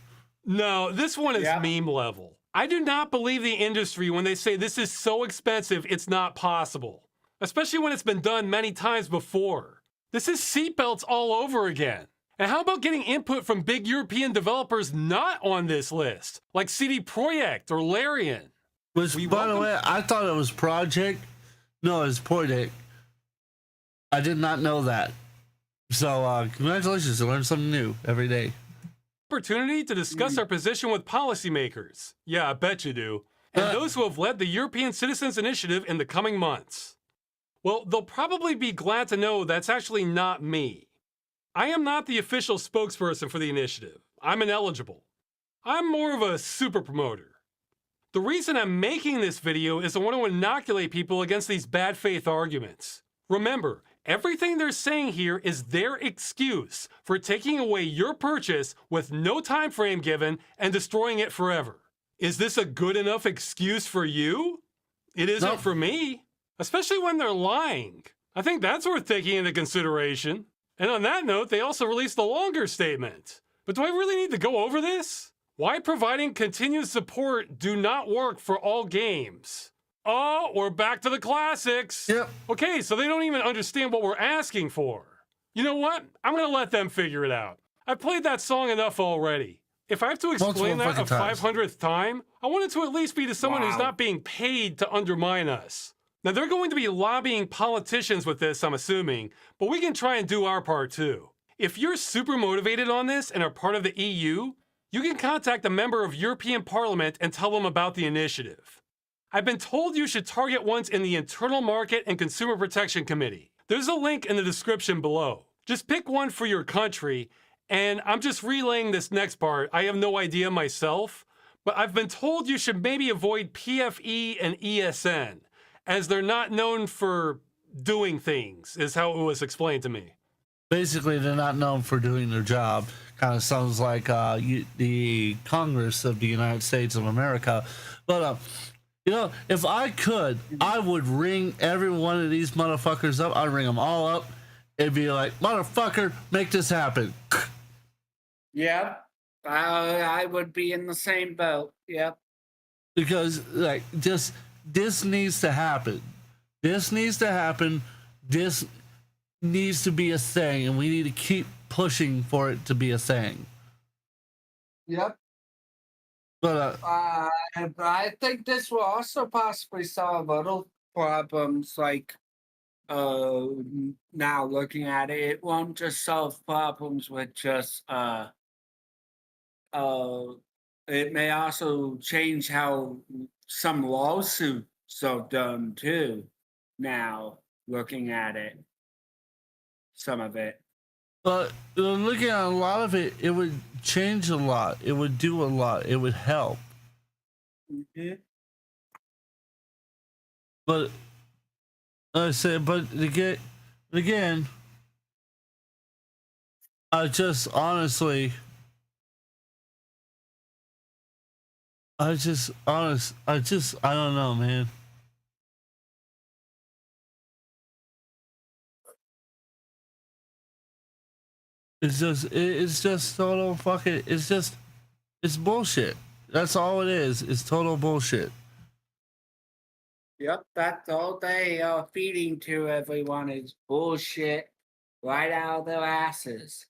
No, this one is Yeah. meme level. I do not believe the industry when they say this is so expensive it's not possible, especially when it's been done many times before. This is seatbelts all over again. And how about getting input from big European developers not on this list, like CD Projekt or Larian? Which, We by the welcome- way, I thought it was Project. No, it's Project. I did not know that. So, congratulations. You learn something new every day. Opportunity to discuss our position with policymakers. Yeah, I bet you do. And those who have led the European Citizens Initiative in the coming months. Well, they'll probably be glad to know that's actually not me. I am not the official spokesperson for the initiative. I'm ineligible. I'm more of a super promoter. The reason I'm making this video is I want to inoculate people against these bad faith arguments. Remember, everything they're saying here is their excuse for taking away your purchase with no time frame given and destroying it forever. Is this a good enough excuse for you? It isn't Nope. for me, especially when they're lying. I think that's worth taking into consideration. And on that note, they also released a longer statement. But do I really need to go over this? Why providing continued support do not work for all games? Oh, we're back to the classics. Yep. Okay, so they don't even understand what we're asking for. You know what? I'm gonna let them figure it out. I've played that song enough already. If I have to explain that a fucking times. 500th time, I want it to at least be to someone who's Wow. not being paid to undermine us. Now, they're going to be lobbying politicians with this, I'm assuming, but we can try and do our part too. If you're super motivated on this and are part of the EU, you can contact a member of European Parliament and tell them about the initiative. I've been told you should target ones in the Internal Market and Consumer Protection Committee. There's a link in the description below. Just pick one for your country, and I'm just relaying this next part. I have no idea myself, but I've been told you should maybe avoid PFE and ESN, as they're not known for doing things, is how it was explained to me. Basically, they're not known for doing their job. Kind of sounds like the Congress of the United States of America. But, you know, if I could, I would ring every one of these motherfuckers up. I'd ring them all up and be like, motherfucker, make this happen. Yep. I would be in the same boat. Yep. Because, like, just this needs to happen. This needs to happen. This needs to be a thing, and we need to keep pushing for it to be a thing. Yep. But I think this will also possibly solve other problems like now looking at it, it won't just solve problems with just it may also change how some lawsuits are done too. Now looking at it, some of it. But looking at a lot of it, it would change a lot. It would do a lot. It would help. Mhm. But I said, but again, I just honestly, I don't know, man. It's just total fucking, it's bullshit. That's all it is. It's total bullshit. Yep, that's all they are feeding to everyone is bullshit right out of their asses.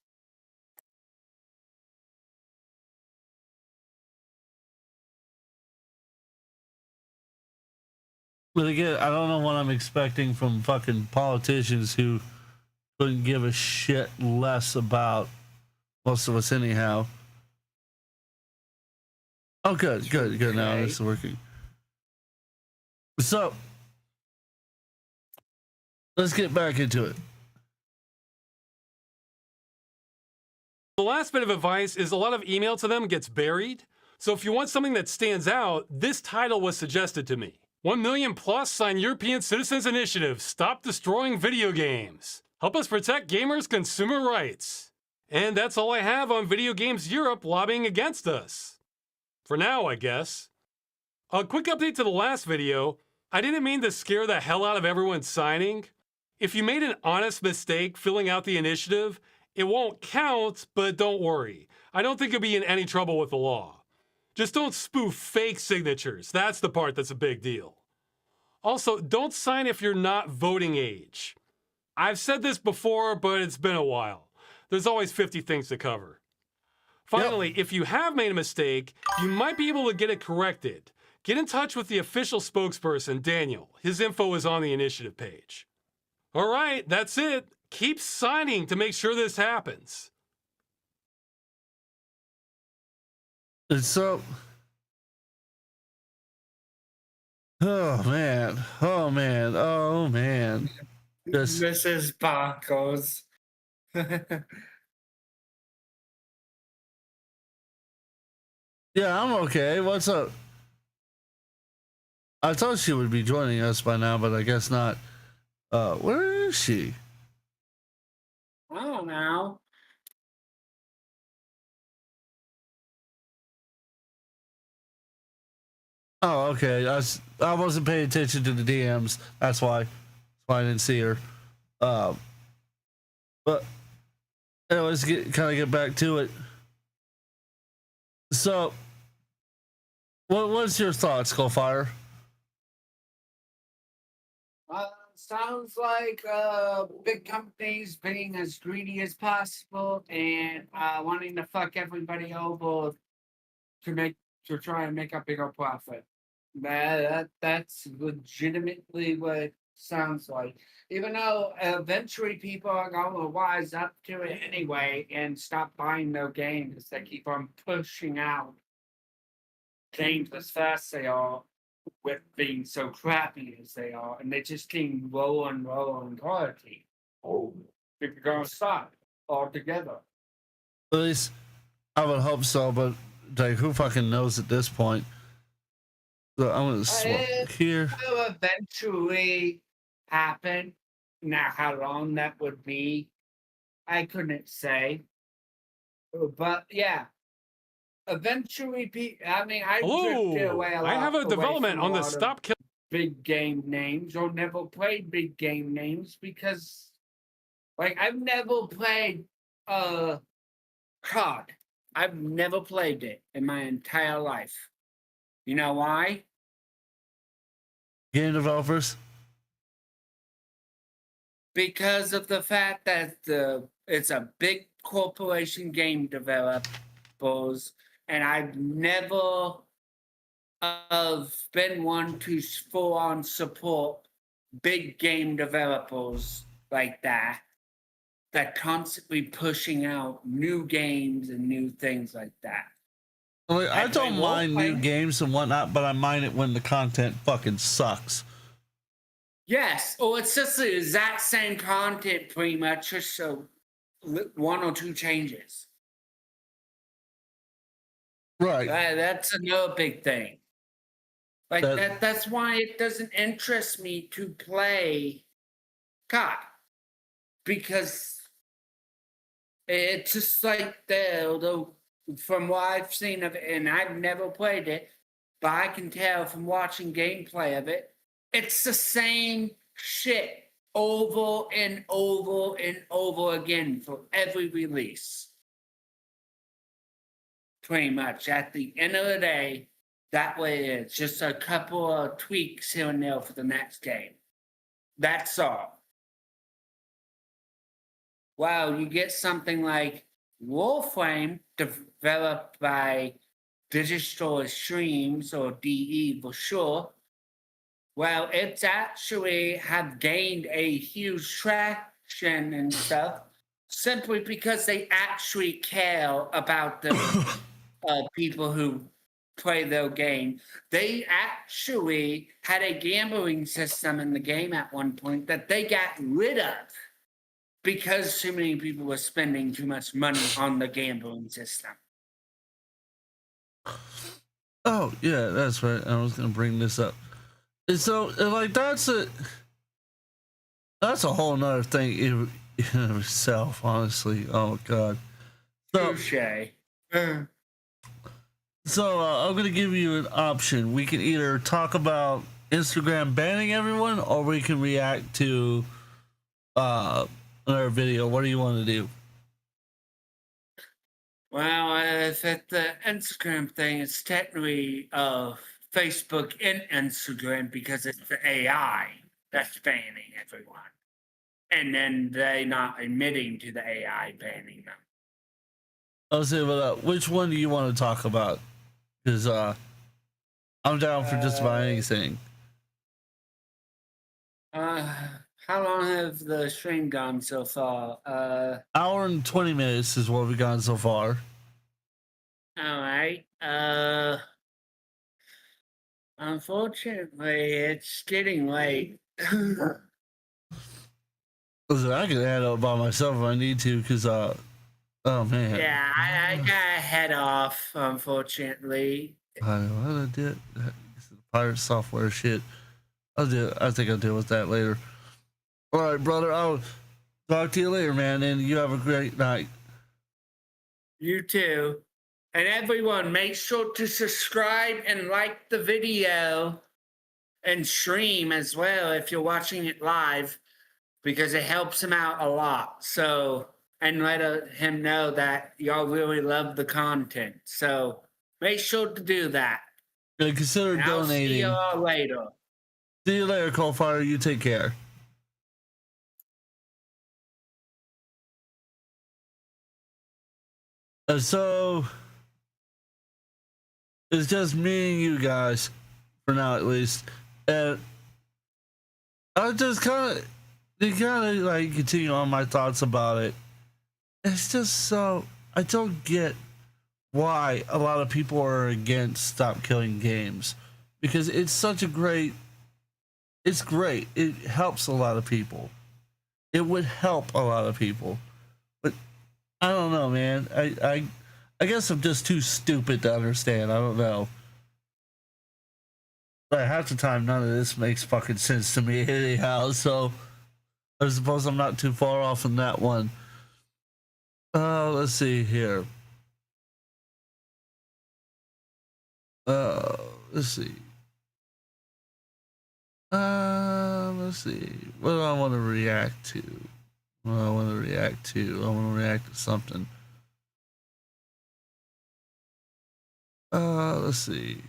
But again, I don't know what I'm expecting from fucking politicians who couldn't give a shit less about most of us anyhow. Oh, good. Now Okay. this is working. So let's get back into it. The last bit of advice is a lot of email to them gets buried. So if you want something that stands out, this title was suggested to me. 1 million plus sign European Citizens Initiative. Stop destroying video games. Help us protect gamers' consumer rights. And that's all I have on Video Games Europe lobbying against us. For now, I guess. A quick update to the last video. I didn't mean to scare the hell out of everyone signing. If you made an honest mistake filling out the initiative, it won't count, but don't worry. I don't think you'll be in any trouble with the law. Just don't spoof fake signatures. That's the part that's a big deal. Also, don't sign if you're not voting age. I've said this before, but it's been a while. There's always 50 things to cover. Finally, if you have made a mistake, you might be able to get it corrected. Get in touch with the official spokesperson, Daniel. His info is on the initiative page. All right, that's it. Keep signing to make sure this happens. And so, oh man, oh man, oh man. Just, Mrs. Barcos. yeah, I'm okay. What's up? I thought she would be joining us by now, but I guess not. Where is she? I don't know. Oh, okay. I wasn't paying attention to the DMs. That's why I didn't see her. But anyways, get back to it. So, what's your thoughts, Skullfire? Sounds like big companies being as greedy as possible and wanting to fuck everybody over to try and make a bigger profit. That's legitimately what it sounds like. Even though eventually people are going to wise up to it anyway and stop buying their games. They keep on pushing out games as fast as they are, with being so crappy as they are, and they just keep lower and lower in quality. Oh, people gonna stop altogether. At least I would hope so, but like, who fucking knows at this point? So I'm gonna swap here. Will eventually happen. Now, how long that would be, I couldn't say. But yeah, eventually, I drifted away a lot. I have a away development from on the lot of Stop Kill. big game names or never played big game names because, like, I've never played COD. I've never played it in my entire life. You know why? Game developers. Because of the fact that it's a big corporation game developers, and I've never been one to full on support big game developers like that constantly pushing out new games and new things like that. Like, I don't mind new role-playing. games and whatnot, but I mind it when the content fucking sucks. Yes, or it's just the exact same content pretty much, just so one or two changes. Right. That's another big thing. Like that's why it doesn't interest me to play COD. Because it's just like from what I've seen of it, and I've never played it, but I can tell from watching gameplay of it, it's the same shit over and over and over again for every release. Pretty much. At the end of the day, that way it is. Just a couple of tweaks here and there for the next game. That's all. Well, you get something like Warframe, developed by Digital Extremes, or DE for sure. Well, it's actually have gained a huge traction and stuff simply because they actually care about the people who play their game. They actually had a gambling system in the game at one point that they got rid of because too many people were spending too much money on the gambling system. Oh yeah, that's right. I was gonna bring this up. And so like that's a whole nother thing in itself, honestly. Oh god. So Touche. So I'm gonna give you an option. We can either talk about Instagram banning everyone, or we can react to another video. What do you want to do? Well, if it's the Instagram thing, it's technically Facebook and Instagram because it's the AI that's banning everyone. And then they not admitting to the AI banning them. I'll say, but which one do you want to talk about? Because I'm down for just about anything. How long have the stream gone so far? Hour and 20 minutes is what we've gone so far. All right. Unfortunately, it's getting late. Listen, I can add up by myself if I need to, because oh man. Yeah, I gotta head off, unfortunately. I did pirate software shit. I think I'll deal with that later. All right, brother. I'll talk to you later, man, and you have a great night. You too. And everyone, make sure to subscribe and like the video and stream as well if you're watching it live, because it helps him out a lot. So, and let him know that y'all really love the content. So make sure to do that. And consider And I'll donating. see y'all later. See you later, Coalfire. You take care. So it's just me and you guys for now, at least. And I just kind of like continue on my thoughts about it. It's just so I don't get why a lot of people are against Stop Killing Games, because it's such a great. It's great. It helps a lot of people. It would help a lot of people, but I don't know, man. I guess I'm just too stupid to understand. I don't know. But half the time, none of this makes fucking sense to me anyhow. So I suppose I'm not too far off on that one. Let's see here. Let's see. Let's see. What do I want to react to? I want to react to something. Let's see.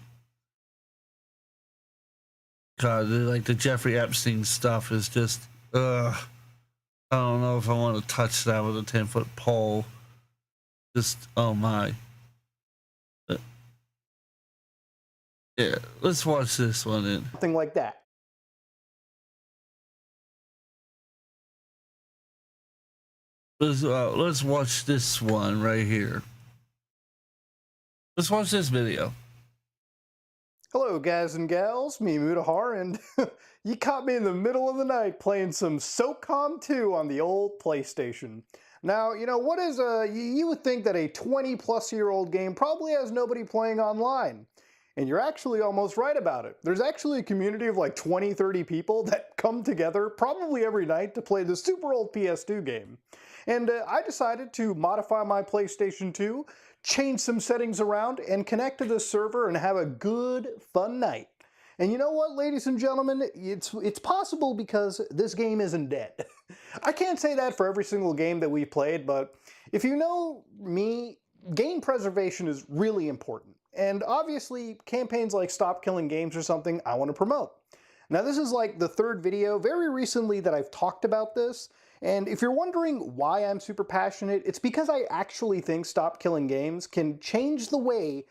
God, like the Jeffrey Epstein stuff is just, I don't know if I want to touch that with a 10-foot pole. Just, oh my. Yeah, let's watch this one in. Something like that. Let's watch this one right here. Let's watch this video. Hello, guys and gals, me Mutahar, and you caught me in the middle of the night playing some SOCOM 2 on the old PlayStation. Now, you know, what is you would think that a 20-plus-year-old game probably has nobody playing online. And you're actually almost right about it. There's actually a community of like 20, 30 people that come together probably every night to play the super old PS2 game. And I decided to modify my PlayStation 2, change some settings around, and connect to this server and have a good, fun night. And you know what, ladies and gentlemen? It's possible because this game isn't dead. I can't say that for every single game that we've played, but if you know me, game preservation is really important. And obviously, campaigns like Stop Killing Games are something I want to promote. Now, this is like the third video very recently that I've talked about this. And if you're wondering why I'm super passionate, it's because I actually think Stop Killing Games can change the way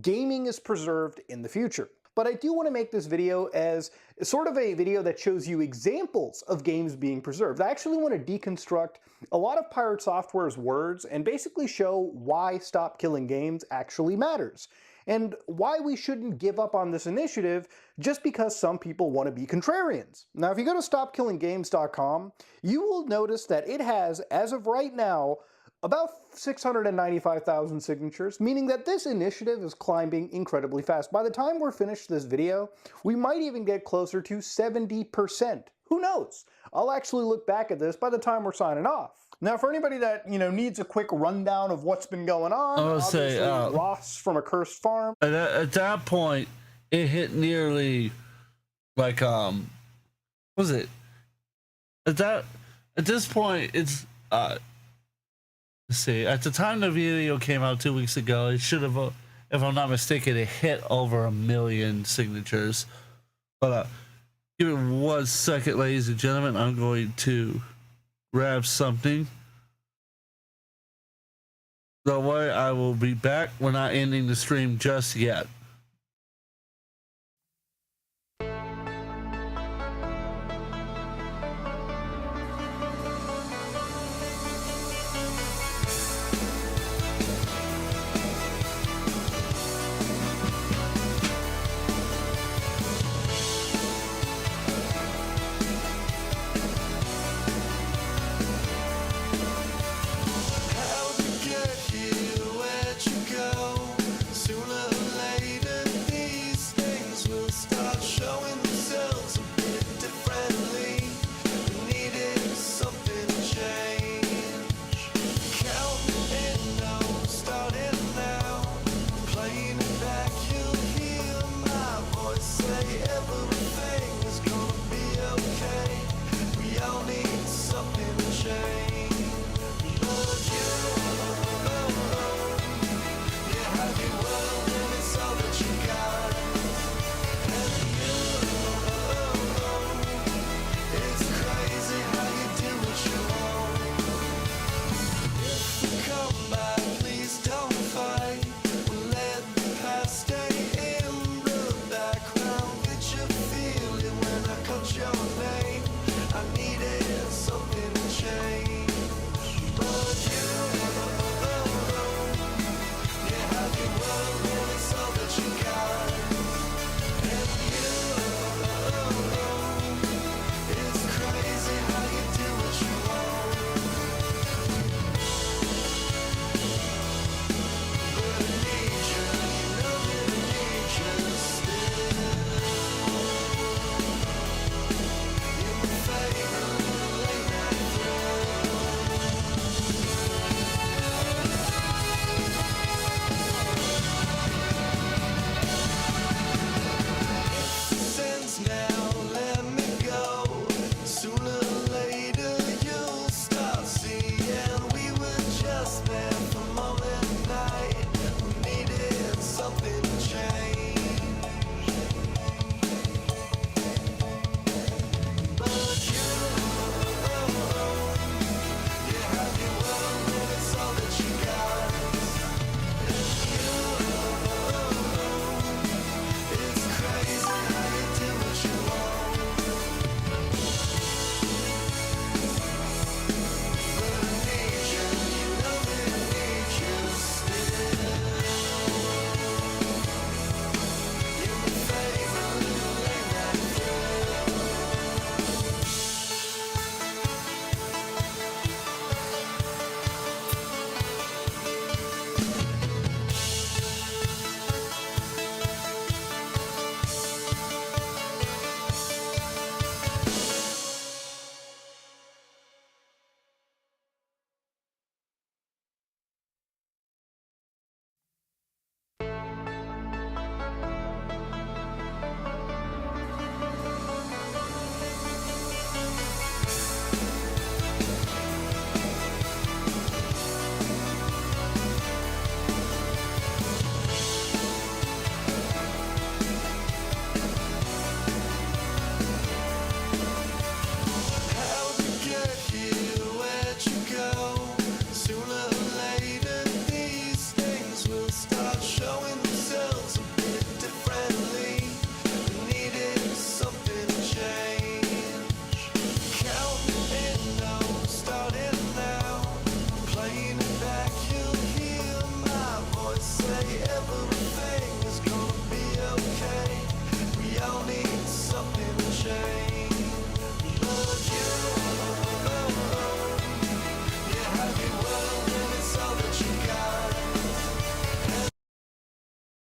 gaming is preserved in the future. But I do want to make this video as sort of a video that shows you examples of games being preserved. I actually want to deconstruct a lot of Pirate Software's words and basically show why Stop Killing Games actually matters. and why we shouldn't give up on this initiative just because some people want to be contrarians. Now, if you go to stopkillinggames.com, you will notice that it has, as of right now, about 695,000 signatures, meaning that this initiative is climbing incredibly fast. By the time we're finished this video, we might even get closer to 70%. Who knows? I'll actually look back at this by the time we're signing off. Now, for anybody that, needs a quick rundown of what's been going on, obviously Ross from A Cursed Farm. At that point, it hit nearly like what was it? At this point, it's let's see. At the time the video came out 2 weeks ago, it should have, if I'm not mistaken, it hit over 1 million signatures. But give it 1 second, ladies and gentlemen. I'm going to grab something. Don't worry, I will be back. We're not ending the stream just yet. How'd you get here? Where'd you go? Sooner or later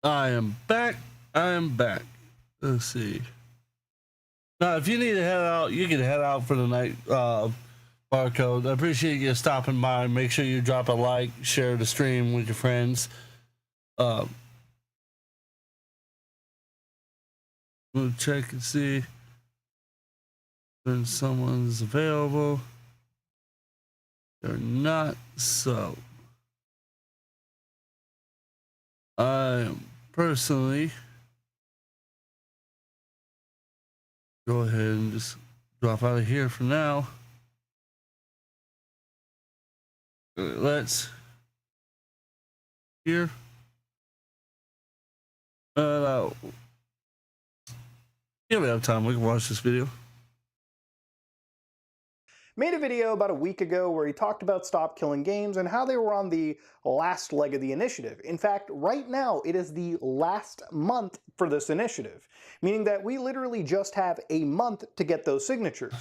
I am back. I am back. Let's see. Now, if you need to head out, you can head out for the night. Barcode. I appreciate you stopping by. Make sure you drop a like, share the stream with your friends. We'll check and see when someone's available. They're not, so I personally go ahead and just drop out of here for now. Let's here. Yeah, we have time. We can watch this video. Made a video about a week ago where he talked about Stop Killing Games and how they were on the last leg of the initiative. In fact, right now it is the last month for this initiative, meaning that we literally just have a month to get those signatures.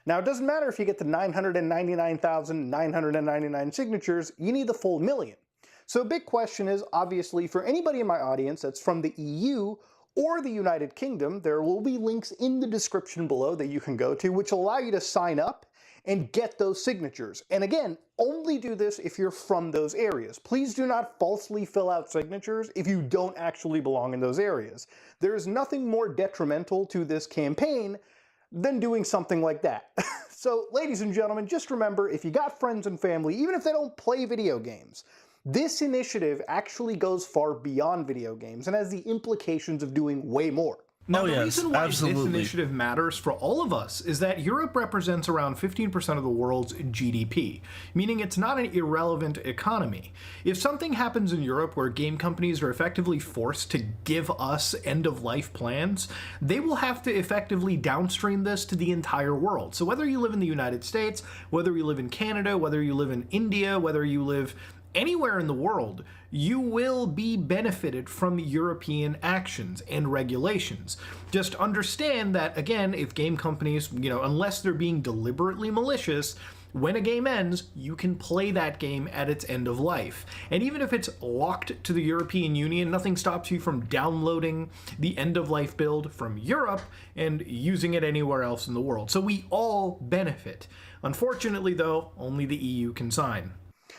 Now, it doesn't matter if you get the 999,999 signatures, you need the full million. So a big question is, obviously, for anybody in my audience that's from the EU or the United Kingdom, there will be links in the description below that you can go to, which will allow you to sign up and get those signatures. And again, only do this if you're from those areas. Please do not falsely fill out signatures if you don't actually belong in those areas. There is nothing more detrimental to this campaign than doing something like that. So, ladies and gentlemen, just remember, if you got friends and family, even if they don't play video games, this initiative actually goes far beyond video games and has the implications of doing way more. Now, Oh, the yes, reason why absolutely. this initiative matters for all of us is that Europe represents around 15% of the world's GDP, meaning it's not an irrelevant economy. If something happens in Europe where game companies are effectively forced to give us end-of-life plans, they will have to effectively downstream this to the entire world. So whether you live in the United States, whether you live in Canada, whether you live in India, whether you live anywhere in the world, you will be benefited from European actions and regulations. Just understand that, again, if game companies, unless they're being deliberately malicious, when a game ends, you can play that game at its end of life. And even if it's locked to the European Union, nothing stops you from downloading the end of life build from Europe and using it anywhere else in the world. So we all benefit. Unfortunately, though, only the EU can sign.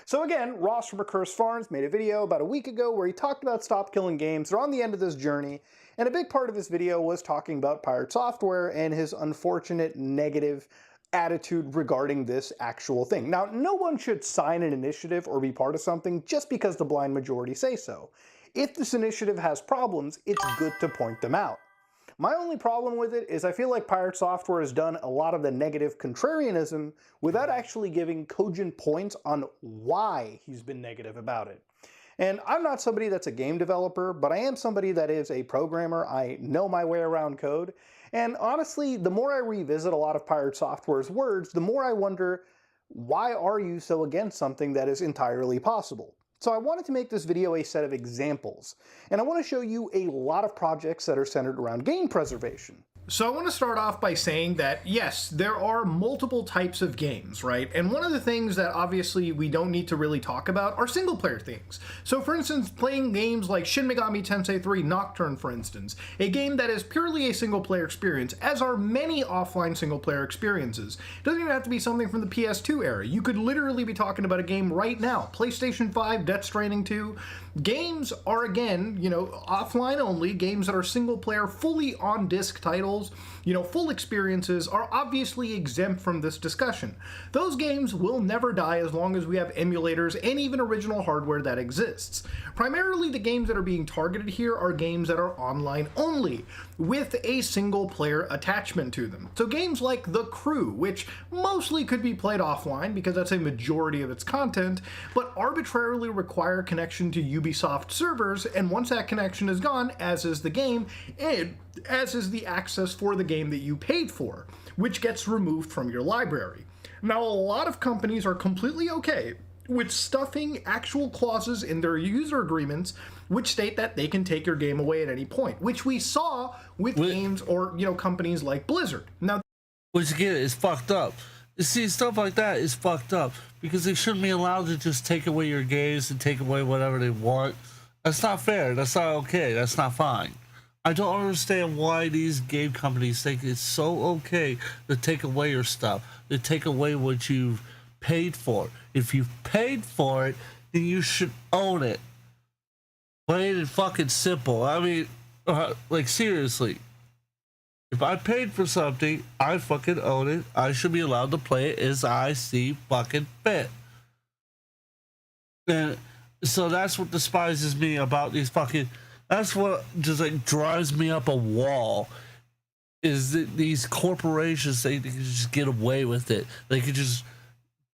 So again, Ross from Recurse Farms made a video about a week ago where he talked about Stop Killing Games. They're on the end of this journey, and a big part of his video was talking about Pirate Software and his unfortunate negative attitude regarding this actual thing. Now, no one should sign an initiative or be part of something just because the blind majority say so. If this initiative has problems, it's good to point them out. My only problem with it is I feel like Pirate Software has done a lot of the negative contrarianism without actually giving cogent points on why he's been negative about it. And I'm not somebody that's a game developer, but I am somebody that is a programmer. I know my way around code. And honestly, the more I revisit a lot of Pirate Software's words, the more I wonder, why are you so against something that is entirely possible? So I wanted to make this video a set of examples, and I want to show you a lot of projects that are centered around game preservation. So I want to start off by saying that, yes, there are multiple types of games, right? And one of the things that obviously we don't need to really talk about are single-player things. So for instance, playing games like Shin Megami Tensei 3 Nocturne, for instance, a game that is purely a single-player experience, as are many offline single-player experiences. It doesn't even have to be something from the PS2 era. You could literally be talking about a game right now. PlayStation 5, Death Stranding 2. Games are, again, offline only, games that are single-player, fully on-disc titles, full experiences are obviously exempt from this discussion. Those games will never die as long as we have emulators and even original hardware that exists. Primarily, the games that are being targeted here are games that are online only, with a single player attachment to them. So games like The Crew, which mostly could be played offline because that's a majority of its content, but arbitrarily require connection to Ubisoft servers, and once that connection is gone, as is the game, and as is the access for the game that you paid for, which gets removed from your library. Now, a lot of companies are completely okay with stuffing actual clauses in their user agreements which state that they can take your game away at any point, which we saw with games or, companies like Blizzard. Now, which again is fucked up. You see, stuff like that is fucked up because they shouldn't be allowed to just take away your games and take away whatever they want. That's not fair. That's not okay. That's not fine. I don't understand why these game companies think it's so okay to take away your stuff, to take away what you've paid for. If you've paid for it, then you should own it. Plain and fucking simple. I mean, like, seriously. If I paid for something, I fucking own it. I should be allowed to play it as I see fucking fit. And so that's what despises me about these fucking... That's what just like drives me up a wall. Is that these corporations, they can just get away with it. They can just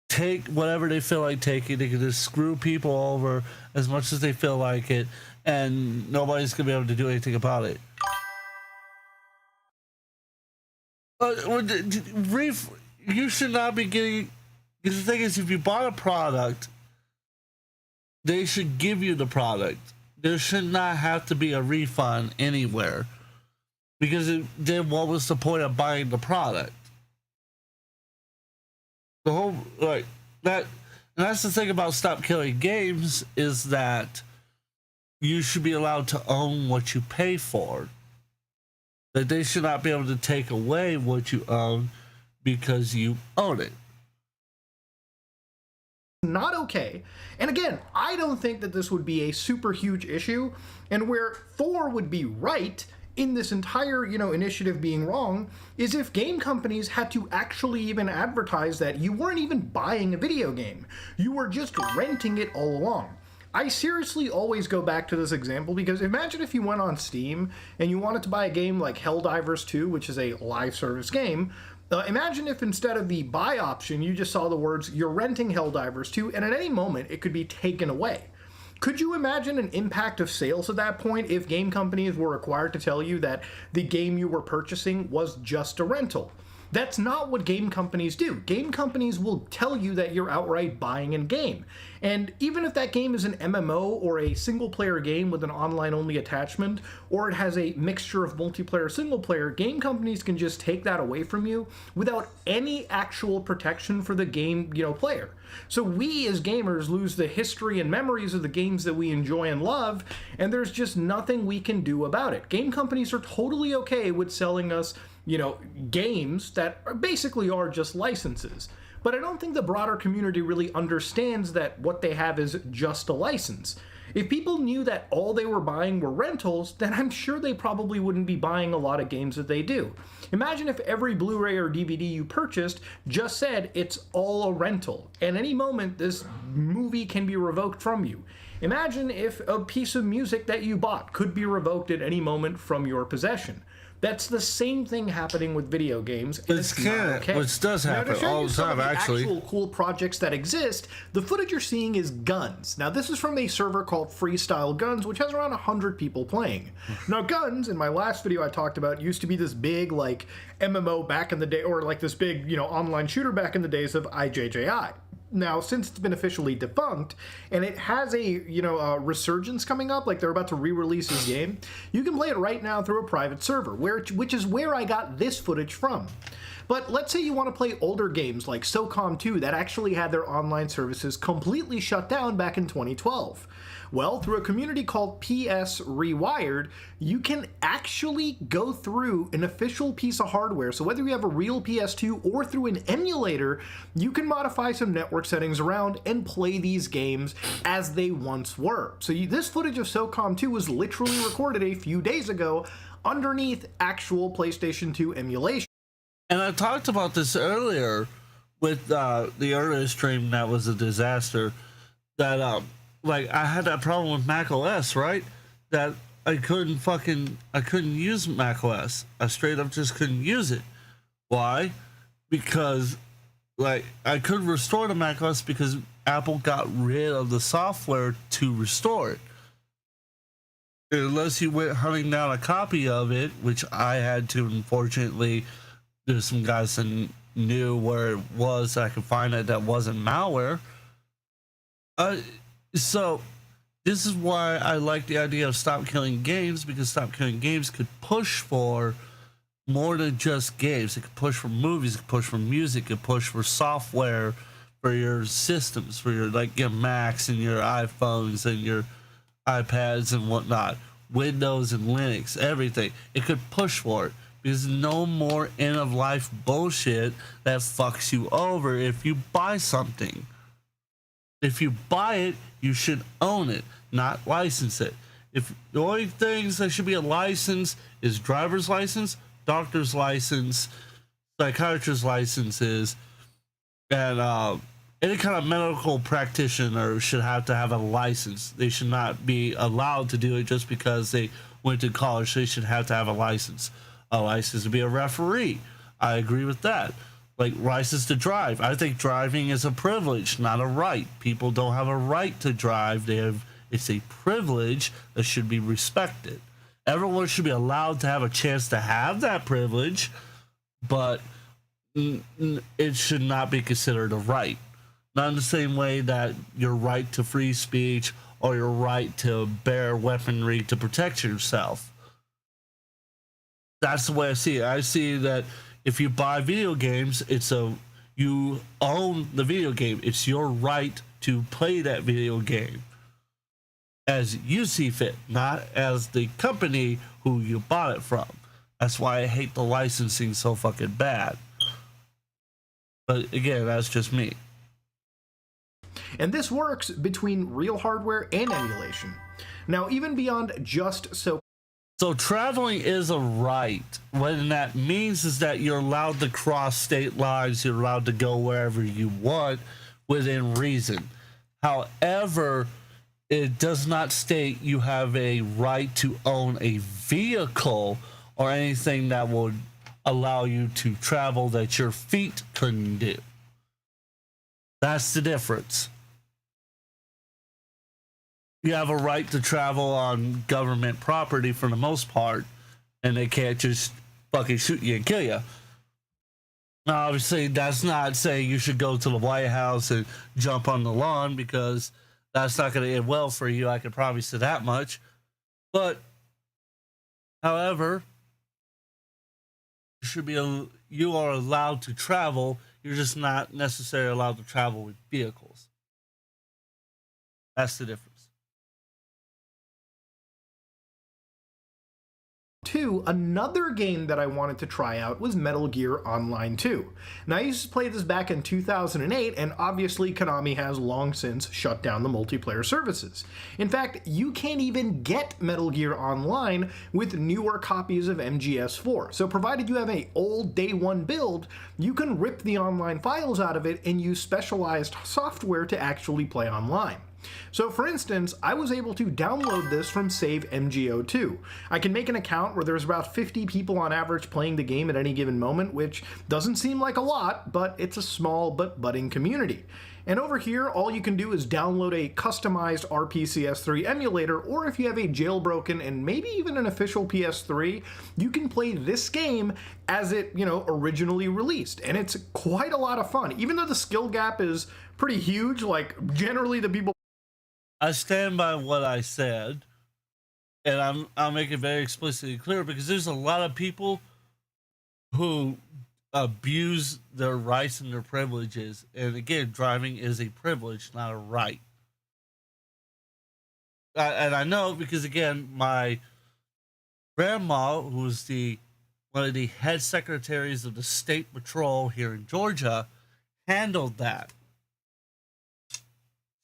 take whatever they feel like taking. They can just screw people over as much as they feel like it. And nobody's going to be able to do anything about it. You should not be getting... Because the thing is, if you bought a product, they should give you the product. There should not have to be a refund anywhere. Because then what was the point of buying the product? The whole, like, that... And that's the thing about Stop Killing Games, is that you should be allowed to own what you pay for. That they should not be able to take away what you own because you own it. Not okay. And again, I don't think that this would be a super huge issue, and where Thor would be right in this entire, initiative being wrong is if game companies had to actually even advertise that you weren't even buying a video game. You were just renting it all along. I seriously always go back to this example because imagine if you went on Steam and you wanted to buy a game like Helldivers 2, which is a live service game. Imagine if instead of the buy option, you just saw the words, you're renting Helldivers 2, and at any moment it could be taken away. Could you imagine an impact of sales at that point if game companies were required to tell you that the game you were purchasing was just a rental? That's not what game companies do. Game companies will tell you that you're outright buying a game. And even if that game is an MMO or a single-player game with an online-only attachment, or it has a mixture of multiplayer, single-player, game companies can just take that away from you without any actual protection for the game, player. So we as gamers lose the history and memories of the games that we enjoy and love, and there's just nothing we can do about it. Game companies are totally okay with selling us games that basically are just licenses. But I don't think the broader community really understands that what they have is just a license. If people knew that all they were buying were rentals, then I'm sure they probably wouldn't be buying a lot of games that they do. Imagine if every Blu-ray or DVD you purchased just said it's all a rental. At any moment, this movie can be revoked from you. Imagine if a piece of music that you bought could be revoked at any moment from your possession. That's the same thing happening with video games. And it's not okay. Which does happen all the time, actually. Actual cool projects that exist. The footage you're seeing is Guns. Now, this is from a server called Freestyle Guns, which has around 100 people playing. Now, Guns, in my last video I talked about, used to be this big, like, MMO back in the day, or like this big, online shooter back in the days of IJJI. Now, since it's been officially defunct, and it has a, resurgence coming up, like they're about to re-release this game, you can play it right now through a private server, which is where I got this footage from. But let's say you want to play older games like SOCOM 2 that actually had their online services completely shut down back in 2012. Well, through a community called PS Rewired, you can actually go through an official piece of hardware. So whether you have a real PS2 or through an emulator, you can modify some network settings around and play these games as they once were. So this footage of SOCOM 2 was literally recorded a few days ago underneath actual PlayStation 2 emulation. And I talked about this earlier with the earlier stream that was a disaster, that like I had that problem with Mac OS, right? That I couldn't use Mac OS. I straight up just couldn't use it. Why? Because like I couldn't restore the Mac OS because Apple got rid of the software to restore it. Unless you went hunting down a copy of it, which I had to, unfortunately. There's some guys that knew where it was. I could find it that wasn't malware. So this is why I like the idea of Stop Killing Games, because Stop Killing Games could push for more than just games. It could push for movies, it could push for music, it could push for software for your systems, for your your Macs and your iPhones and your iPads and whatnot, Windows and Linux, everything. It could push for it. There's no more end-of-life bullshit that fucks you over if you buy something. If you buy it, you should own it, not license it. If the only things that should be a license is driver's license, doctor's license, psychiatrist's licenses, and any kind of medical practitioner should have to have a license. They should not be allowed to do it just because they went to college. They should have to have a license. A license to be a referee. I agree with that. Like license to drive. I think driving is a privilege, not a right. People don't have a right to drive. It's a privilege that should be respected. Everyone should be allowed to have a chance to have that privilege, but it should not be considered a right. Not in the same way that your right to free speech or your right to bear weaponry to protect yourself. That's the way I see it. I see that if you buy video games, you own the video game. It's your right to play that video game as you see fit, not as the company who you bought it from. That's why I hate the licensing so fucking bad. But again, that's just me. And this works between real hardware and emulation. Now, even beyond just So traveling is a right. What that means is that you're allowed to cross state lines. You're allowed to go wherever you want within reason. However, it does not state you have a right to own a vehicle or anything that would allow you to travel that your feet couldn't do. That's the difference. You have a right to travel on government property for the most part, and they can't just fucking shoot you and kill you. Now, obviously, that's not saying you should go to the White House and jump on the lawn, because that's not going to end well for you. I can promise you that much. But, however, you are allowed to travel. You're just not necessarily allowed to travel with vehicles. That's the difference. 2, another game that I wanted to try out was Metal Gear Online 2. Now, I used to play this back in 2008, and obviously Konami has long since shut down the multiplayer services. In fact, you can't even get Metal Gear Online with newer copies of MGS4. So provided you have an old day one build, you can rip the online files out of it and use specialized software to actually play online. So for instance, I was able to download this from Save MGO2. I can make an account where there's about 50 people on average playing the game at any given moment, which doesn't seem like a lot, but it's a small but budding community. And over here, all you can do is download a customized RPCS3 emulator, or if you have a jailbroken and maybe even an official PS3, you can play this game as it, originally released. And it's quite a lot of fun. Even though the skill gap is pretty huge, like generally the people... I stand by what I said, and I'll make it very explicitly clear, because there's a lot of people who abuse their rights and their privileges. And again, driving is a privilege, not a right. And I know because, again, my grandma, who was one of the head secretaries of the state patrol here in Georgia, handled that.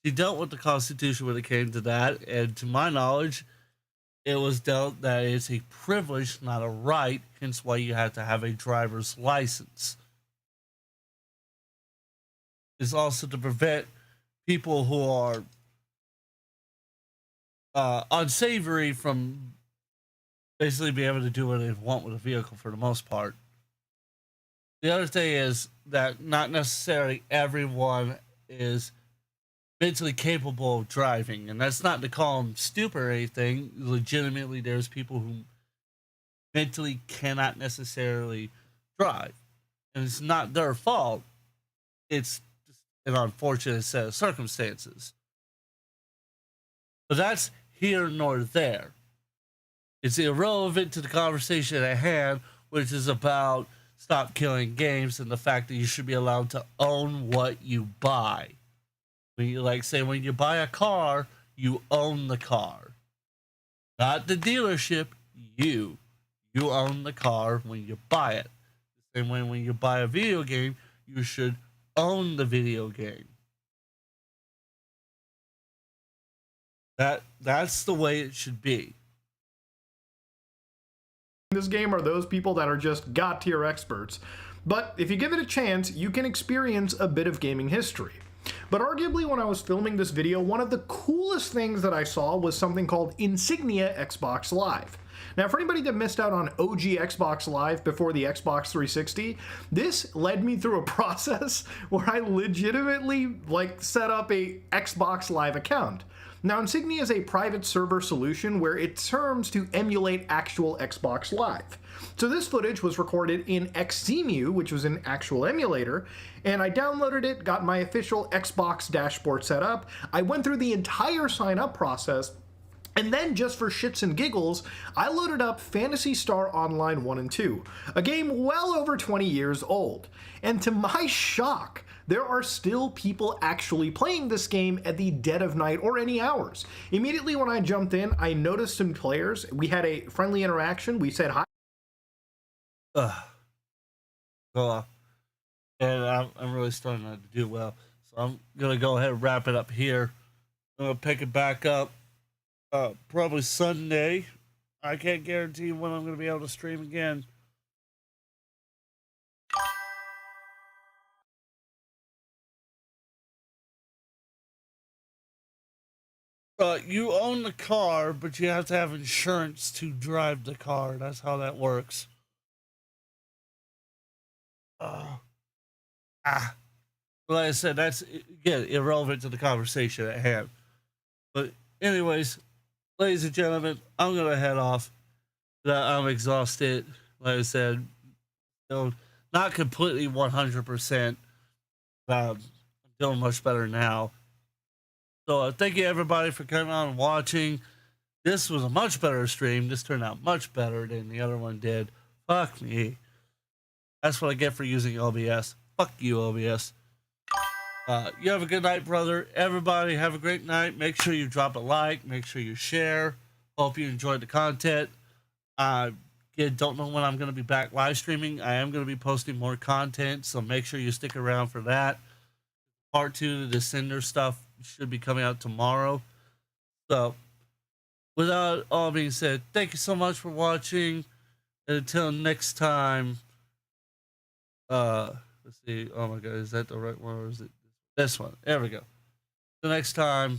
She dealt with the Constitution when it came to that, and to my knowledge, it was dealt that it's a privilege, not a right, hence why you have to have a driver's license. It's also to prevent people who are unsavory from basically being able to do what they want with a vehicle for the most part. The other thing is that not necessarily everyone is mentally capable of driving, and that's not to call them stupid or anything. Legitimately, there's people who mentally cannot necessarily drive, and it's not their fault. It's just an unfortunate set of circumstances. But that's here nor there. It's irrelevant to the conversation at hand, which is about stop killing games and the fact that you should be allowed to own what you buy. When you when you buy a car, you own the car. Not the dealership. You own the car when you buy it. The same way when you buy a video game, you should own the video game. That's the way it should be. This game are those people that are just god tier experts. But if you give it a chance, you can experience a bit of gaming history. But arguably, when I was filming this video, one of the coolest things that I saw was something called Insignia Xbox Live. Now, for anybody that missed out on OG Xbox Live before the Xbox 360, this led me through a process where I legitimately set up a Xbox Live account. Now, Insignia is a private server solution where it serves to emulate actual Xbox Live. So this footage was recorded in XEMU, which was an actual emulator, and I downloaded it, got my official Xbox dashboard set up. I went through the entire sign-up process, and then just for shits and giggles, I loaded up Phantasy Star Online 1 and 2, a game well over 20 years old. And to my shock, there are still people actually playing this game at the dead of night or any hours. Immediately when I jumped in, I noticed some players. We had a friendly interaction. We said hi. And I'm really starting not to do well. So I'm going to go ahead and wrap it up here. I'm going to pick it back up probably Sunday. I can't guarantee when I'm going to be able to stream again. You own the car, but you have to have insurance to drive the car. That's how that works. Like I said, that's again irrelevant to the conversation at hand. But anyways, ladies and gentlemen, I'm gonna head off. I'm exhausted. Like I said, not completely 100%. I'm doing much better now. So thank you everybody for coming on and watching. This was a much better stream. This turned out much better than the other one did. Fuck me. That's what I get for using OBS. Fuck you, OBS. You have a good night, brother. Everybody have a great night. Make sure you drop a like. Make sure you share. Hope you enjoyed the content. Again, don't know when I'm going to be back live streaming. I am going to be posting more content, so make sure you stick around for that. Part 2 of the Cinder stuff should be coming out tomorrow. So, without all being said, thank you so much for watching. And until next time, let's see. Oh my God, is that the right one or is it this one? There we go. The next time,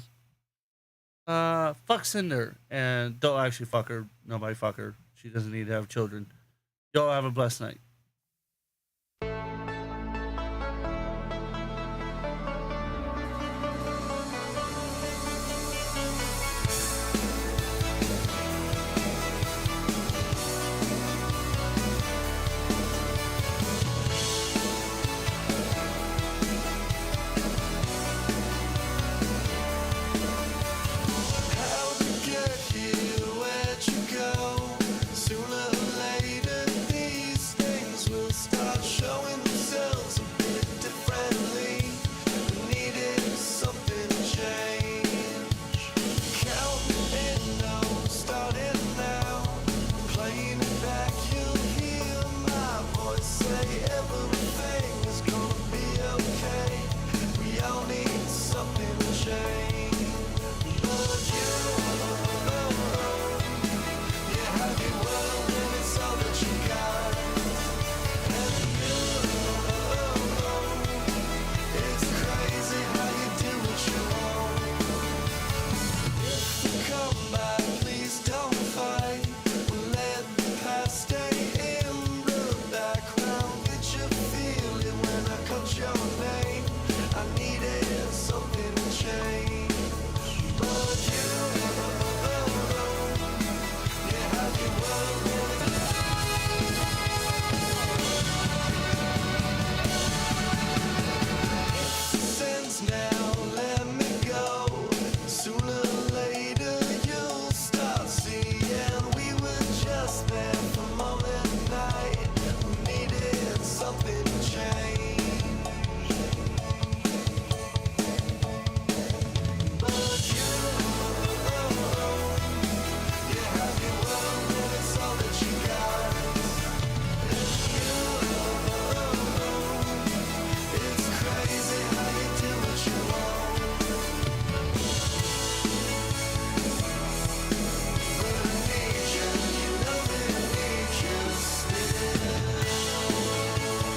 fuck Cinder and don't actually fuck her. Nobody fuck her. She doesn't need to have children. Y'all have a blessed night.